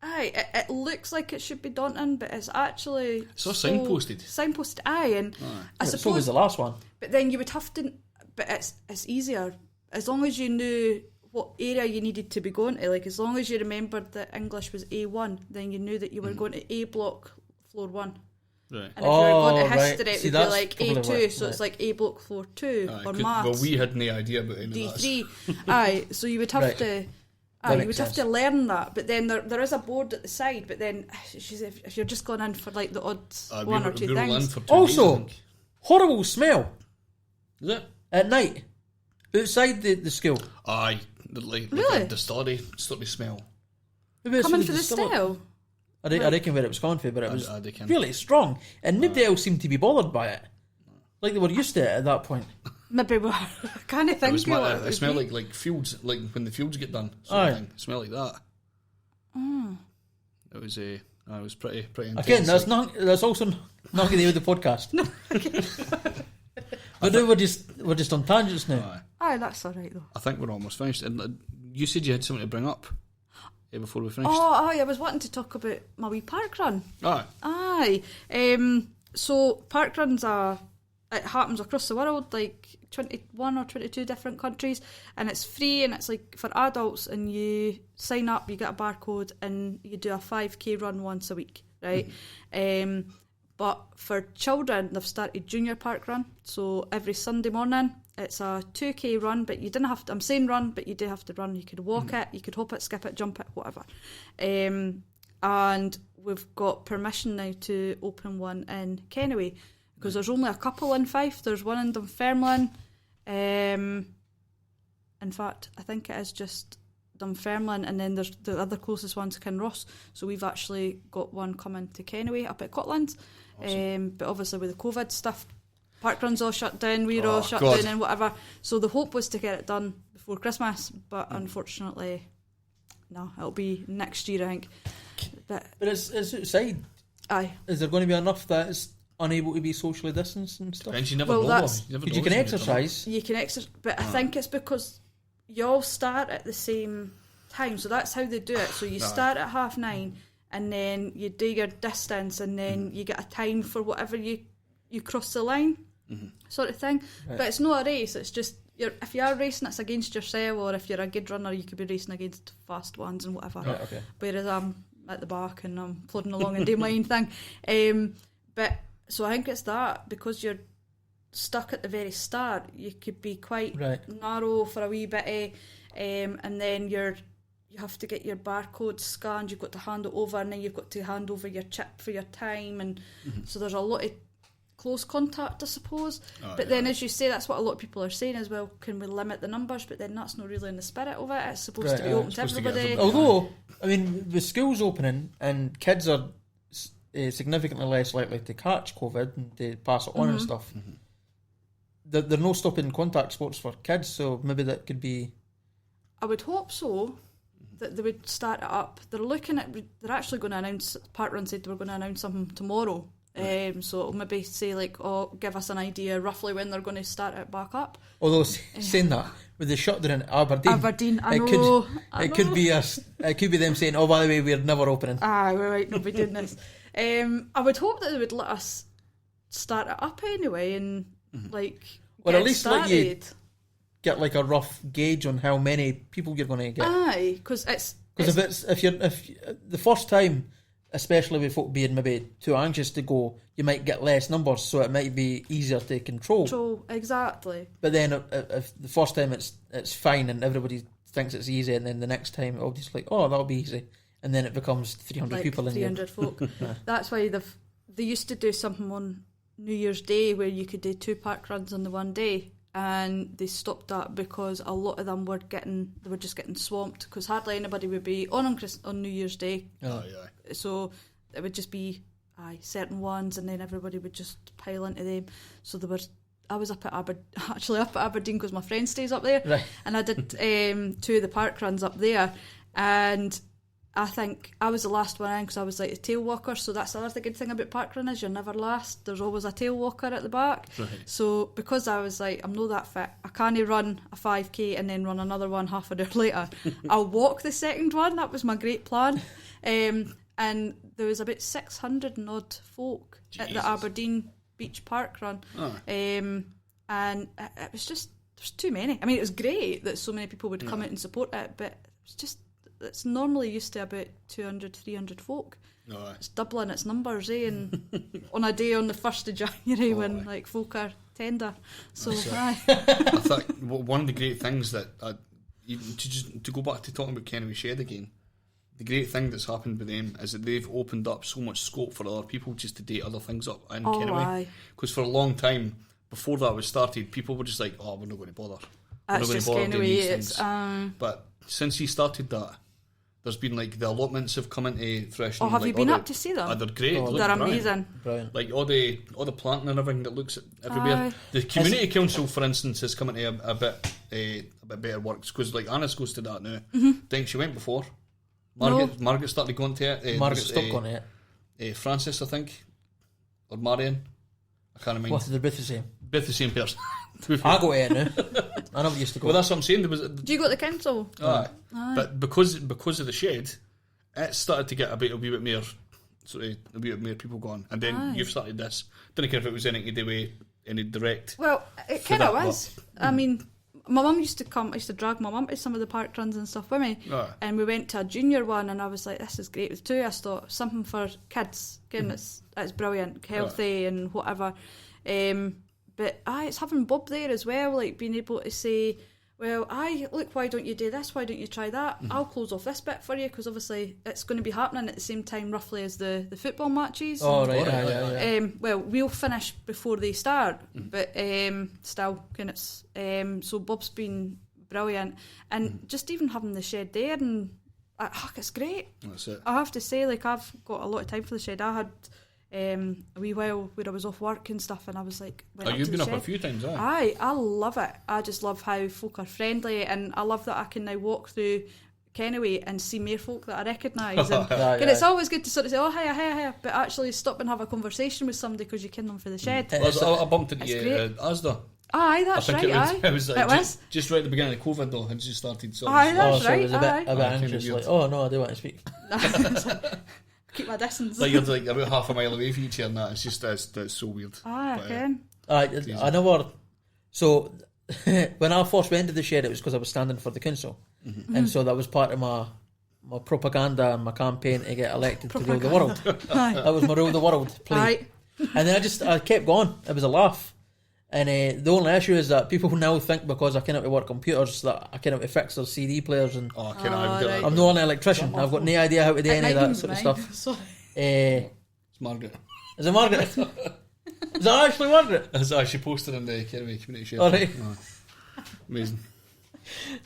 Aye, it looks like it should be daunting, but it's actually It's all signposted. Signposted, aye, and I So was suppose. the last one. But then you would have to. But it's easier as long as you knew what area you needed to be going to. Like as long as you remembered that English was A1, then you knew that you were going to A block floor 1. Right. And if you were going to right. history, it See, would be that's like probably A2, what- so it's like A block floor 2 Aye, or 'cause- maths. Well, we had no idea about any of that. D3. Aye, so you would have Right. to. That You makes would have sense. to learn that, but then there is a board at the side. But then, if you're just going in for like the odd one or two we were in things, for 2 days, I Also, think. horrible smell Is it? at night outside the school. Aye, like Really? the distillery started to smell. Maybe it's coming from for the distillery. style. I reckon where it was coming from, but it was They can. really strong, and nobody else seemed to be bothered by it. Like they were used to it at that point. Maybe we I can't It, think was, of what it would smelled be. like fields, like when the fields get done. Sort Aye. of thing. It smelled like that. It was it was pretty intense. Again, that's also not going to do with the podcast. But now we're just on tangents now. Aye. Aye, that's all right though. I think we're almost finished. And you said you had something to bring up before we finished. Oh, aye, I was wanting to talk about my wee park run. Aye. Aye. So park runs it happens across the world, like 21 or 22 different countries, and it's free and it's like for adults, and you sign up, you get a barcode, and you do a 5k run once a week, right? But for children, they've started junior park run, so every Sunday morning it's a 2k run, but you didn't have to, I'm saying run, but you do have to run. You could walk it, you could hop it, skip it, jump it, whatever. And we've got permission now to open one in Kennoway, because there's only a couple in Fife. There's one in Dunfermline. In fact, I think it is just Dunfermline, and then there's the other closest one's Kinross. So we've actually got one coming to Kennoway up at Cotland. Awesome. But obviously with the COVID stuff, parkruns all shut down, we're all shut down and whatever. So the hope was to get it done before Christmas, but unfortunately, no, it'll be next year, I think. But it's outside. Aye. Is there going to be enough that it's unable to be socially distanced and stuff? And you never Well, know. that's- You never Because know you can what's gonna turn up. exercise. You can exercise, but I think it's because you all start at the same time, so that's how they do it. So you start at 9:30, and then you do your distance, and then you get a time for whatever you cross the line, sort of thing. Right. But it's not a race. It's just if you are racing, it's against yourself, or if you're a good runner, you could be racing against fast ones and whatever. Right, okay. Whereas I'm at the back and I'm plodding along and doing my own thing. But so I think it's that, because you're stuck at the very start, you could be quite narrow for a wee bit, and then you have to get your barcode scanned, you've got to hand it over, and then you've got to hand over your chip for your time, and so there's a lot of close contact, I suppose. But then, as you say, that's what a lot of people are saying as well, can we limit the numbers? But then that's not really in the spirit of it. It's supposed to be open to everybody. Although, I mean, the school's opening and kids are significantly less likely to catch COVID and to pass it on and stuff. They're no stopping contact sports for kids, so maybe that could be I would hope so, that they would start it up. They're actually going to announce, Parkrun said they were going to announce something tomorrow. So it'll maybe say like, give us an idea roughly when they're going to start it back up. Although saying that, with the shutdown in Aberdeen, I know. It could be them saying, oh, by the way, we're never opening. We might not be doing this. I would hope that they would let us start it up anyway, and or at least started. let you get like a rough gauge on how many people you're going to get. Aye, because if the first time, especially with folk being maybe too anxious to go, you might get less numbers, so it might be easier to control. Exactly. But then if the first time it's fine and everybody thinks it's easy, and then the next time it'll just like, oh, that'll be easy, and then it becomes 300 people in 300 folk. That's why they used to do something on New Year's Day where you could do 2 park runs on the one day, and they stopped that because a lot of them were just getting swamped, because hardly anybody would be on New Year's Day. Oh yeah. So it would just be certain ones, and then everybody would just pile into them. So I was up at Aberdeen because my friend stays up there, right. And I did 2 of the park runs up there, and I think I was the last one in because I was like a tail walker. So that's the other good thing about parkrun is you're never last. There's always a tail walker at the back. Right. So because I was like, I'm not that fit, I can't run a 5k and then run another one half an hour later. I'll walk the second one. That was my great plan. And there was about 600 and odd folk at the Aberdeen Beach Parkrun. Oh. And it was just, there's too many. I mean, it was great that so many people would come out and support it, but it's normally used to about 200, 300 folk. It's doubling its numbers, and on a day on the 1st of January when like folk are tender. So I thought one of the great things that to go back to talking about Kennewy Shed again, the great thing that's happened with them is that they've opened up so much scope for other people just to date other things up in Kennewy. Because for a long time before that was started, people were just like, oh, we're not going to bother. That's just Kennewy. But since he started that, there's been like the allotments have come into fruition. Have you been up to see them? They're great. They're amazing. Brilliant. Like all the planting and everything that looks everywhere. The community council, for instance, has come into a bit better works, because like Annis goes to that now. I think she went before. Margaret started going to it. Margaret stopped going to it. Francis, I think, or Marion. I can't remember. What, they're both the same? Both the same person. I go to it now. I never used to go. Well, that's what I'm saying. Do you go to the council? Aye. But because of the shed, it started to get a wee bit more people going, and then you've started this. Didn't care if it was anything to do with any direct. Well, it kind of was. I mean, my mum used to come. I used to drag my mum to some of the park runs and stuff with me, and we went to a junior one, and I was like, "This is great." It was 2 years, thought something for kids. Again, it's brilliant, healthy and whatever. But it's having Bob there as well, like being able to say, well, look, why don't you do this? Why don't you try that? I'll close off this bit for you, because obviously it's going to be happening at the same time roughly as the football matches. Oh, right, yeah. Well, we'll finish before they start, but still, so Bob's been brilliant. And just even having the shed there, and it's great. That's it. I have to say, like, I've got a lot of time for the shed. I had a wee while where I was off work and stuff, and I was like, you've been up a few times, I love it. I just love how folk are friendly, and I love that I can now walk through Kennewy and see more folk that I recognise. And it's always good to sort of say, oh, hiya, but actually stop and have a conversation with somebody because you ken them for the shed. I bumped into you at Asda. Aye, that's right. It was just right at the beginning of COVID, though. Had just started. Aye, that's right. It was a bit anxious. Like, oh no, I do want to speak. Keep my distance. Like you're like about half a mile away from each other, and that it's just that's so weird. I can. I never. So when I first went to the shed, it was because I was standing for the council, and so that was part of my propaganda and my campaign to get elected to rule the world. That was my rule the world play. Right. And then I kept going. It was a laugh. And the only issue is that people now think because I cannot work computers that I cannot fix their CD players, and I'm not an electrician. I've got no idea how to do any of that sort of stuff. It's Margaret. Is it Margaret? Is that actually Margaret? She posted in the Kennewy community share. Alright. Amazing.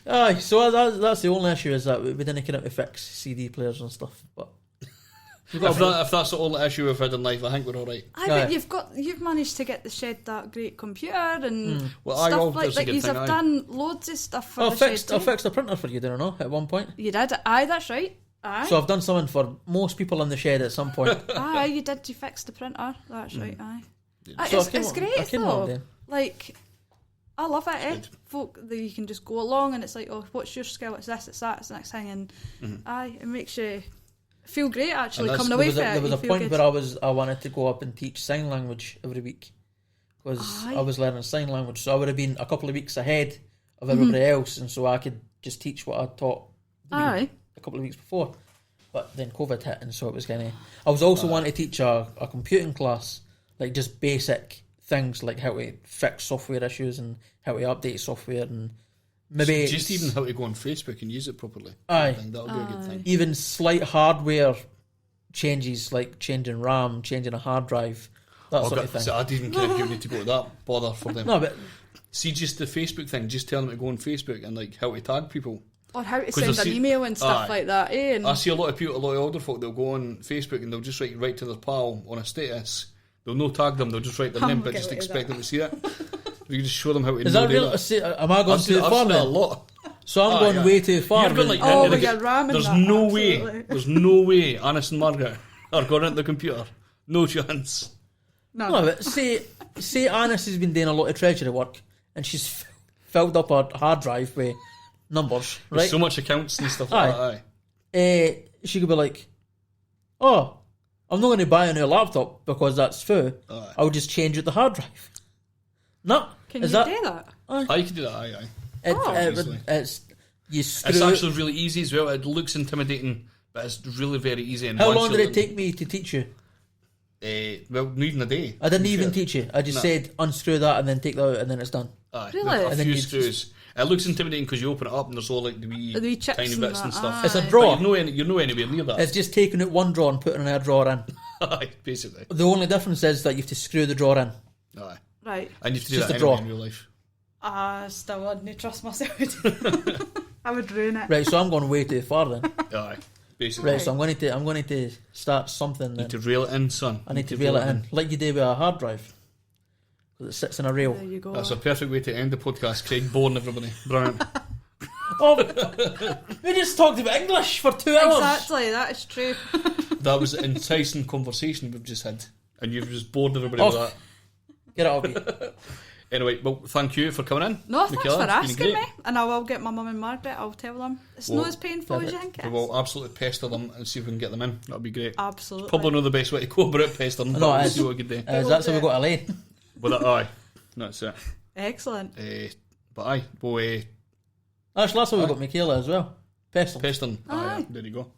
Aye, so that's the only issue, is that we didn't fix CD players and stuff. But If that's the only issue we've had in life, I think we're all right. But you've managed to get the shed that great computer and Well, stuff like that. You've done loads of stuff for the fixed, shed. I fixed the printer for you, did I know? At one point. You did. Aye, that's right. Aye. So I've done something for most people in the shed at some point. Aye, you did. You fixed the printer. That's right. Aye. So It's great though. Like, I love it. Good. Folk that you can just go along and it's like, oh, what's your skill? It's this. It's that. It's the next thing, and it makes you feel great actually coming away from it. There was a point where I wanted to go up and teach sign language every week because I was learning sign language, so I would have been a couple of weeks ahead of everybody else, and so I could just teach what I taught a couple of weeks before. But then COVID hit, and so it was kind of. I was also wanting to teach a computing class, like just basic things like how to fix software issues and how to update software and. Maybe just even how to go on Facebook and use it properly. Aye. I think that'll be a good thing. Even slight hardware changes like changing RAM, changing a hard drive, that sort of thing. So I didn't care if you need to go to that bother for them. No, but see, just the Facebook thing, just tell them to go on Facebook and like how to tag people. Or how to send an email and stuff like that, eh? And I see a lot of people, a lot of older folk, they'll go on Facebook and they'll just write to their pal on a status. They'll no tag them, they'll just write their name, but just expect them to see it. You just show them how to do that. Am I going too far I've then? a lot. So I'm going way too far. You've got, like, with your RAM and there's that, no absolutely. way. There's no way Anis and Margaret are going into the computer. No chance. No, but say Anis has been doing a lot of treasury work and she's filled up her hard drive with numbers, right? There's so much accounts and stuff like that. She could be like, oh, I'm not going to buy a new laptop because that's full. I'll just change out the hard drive. No. Can you do that? You can do that, aye. It's actually really easy as well. It looks intimidating, but it's really very easy. And how long did it take me to teach you? Well, not even a day. I didn't even teach you. I just said unscrew that and then take that out and then it's done. Aye. Really? A few screws. It looks intimidating because you open it up and there's all like the wee chips tiny bits and stuff. It's a drawer. But you're no anywhere near that. It's just taking out one drawer and putting another drawer in. Aye, basically. The only difference is that you have to screw the drawer in. Aye. Right. And you have to do Just that a drawer. in real life. Still wouldn't trust myself. I would ruin it. Right, so I'm going way too far then. Aye, basically. Right, so I'm going to start something. Need to reel it in, son. I need to reel it in, like you do with a hard drive, because it sits in a rail. There you go. That's a perfect way to end the podcast. Craig boring everybody. Brilliant. We just talked about English for 2 hours. Exactly, that is true. That was an enticing conversation we've just had, and you've just bored everybody with that. Get it off you. Anyway, well, thank you for coming in. No, thanks Michaela. for asking me. And I will get my mum and Margaret. I'll tell them it's not as painful as you think it is. We'll absolutely pester them and see if we can get them in. That'd be great. Absolutely. Probably not the best way to go about it, pester them, but we'll see what we can do. That's how we got a lane. But aye, that's it. Excellent. But aye, we'll actually, that's how we got Michaela as well. Pestern. Aye. There you go.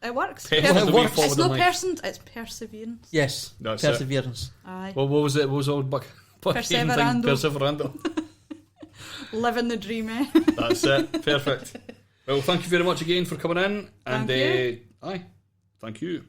It works. It works. It's not person, it's perseverance. Yes, that's perseverance. Aye. Well, what was it? What was old buck? Perseverando. Perseverando. Living the dream, eh? That's it. Perfect. Well, thank you very much again for coming in. And Thank you. aye, thank you.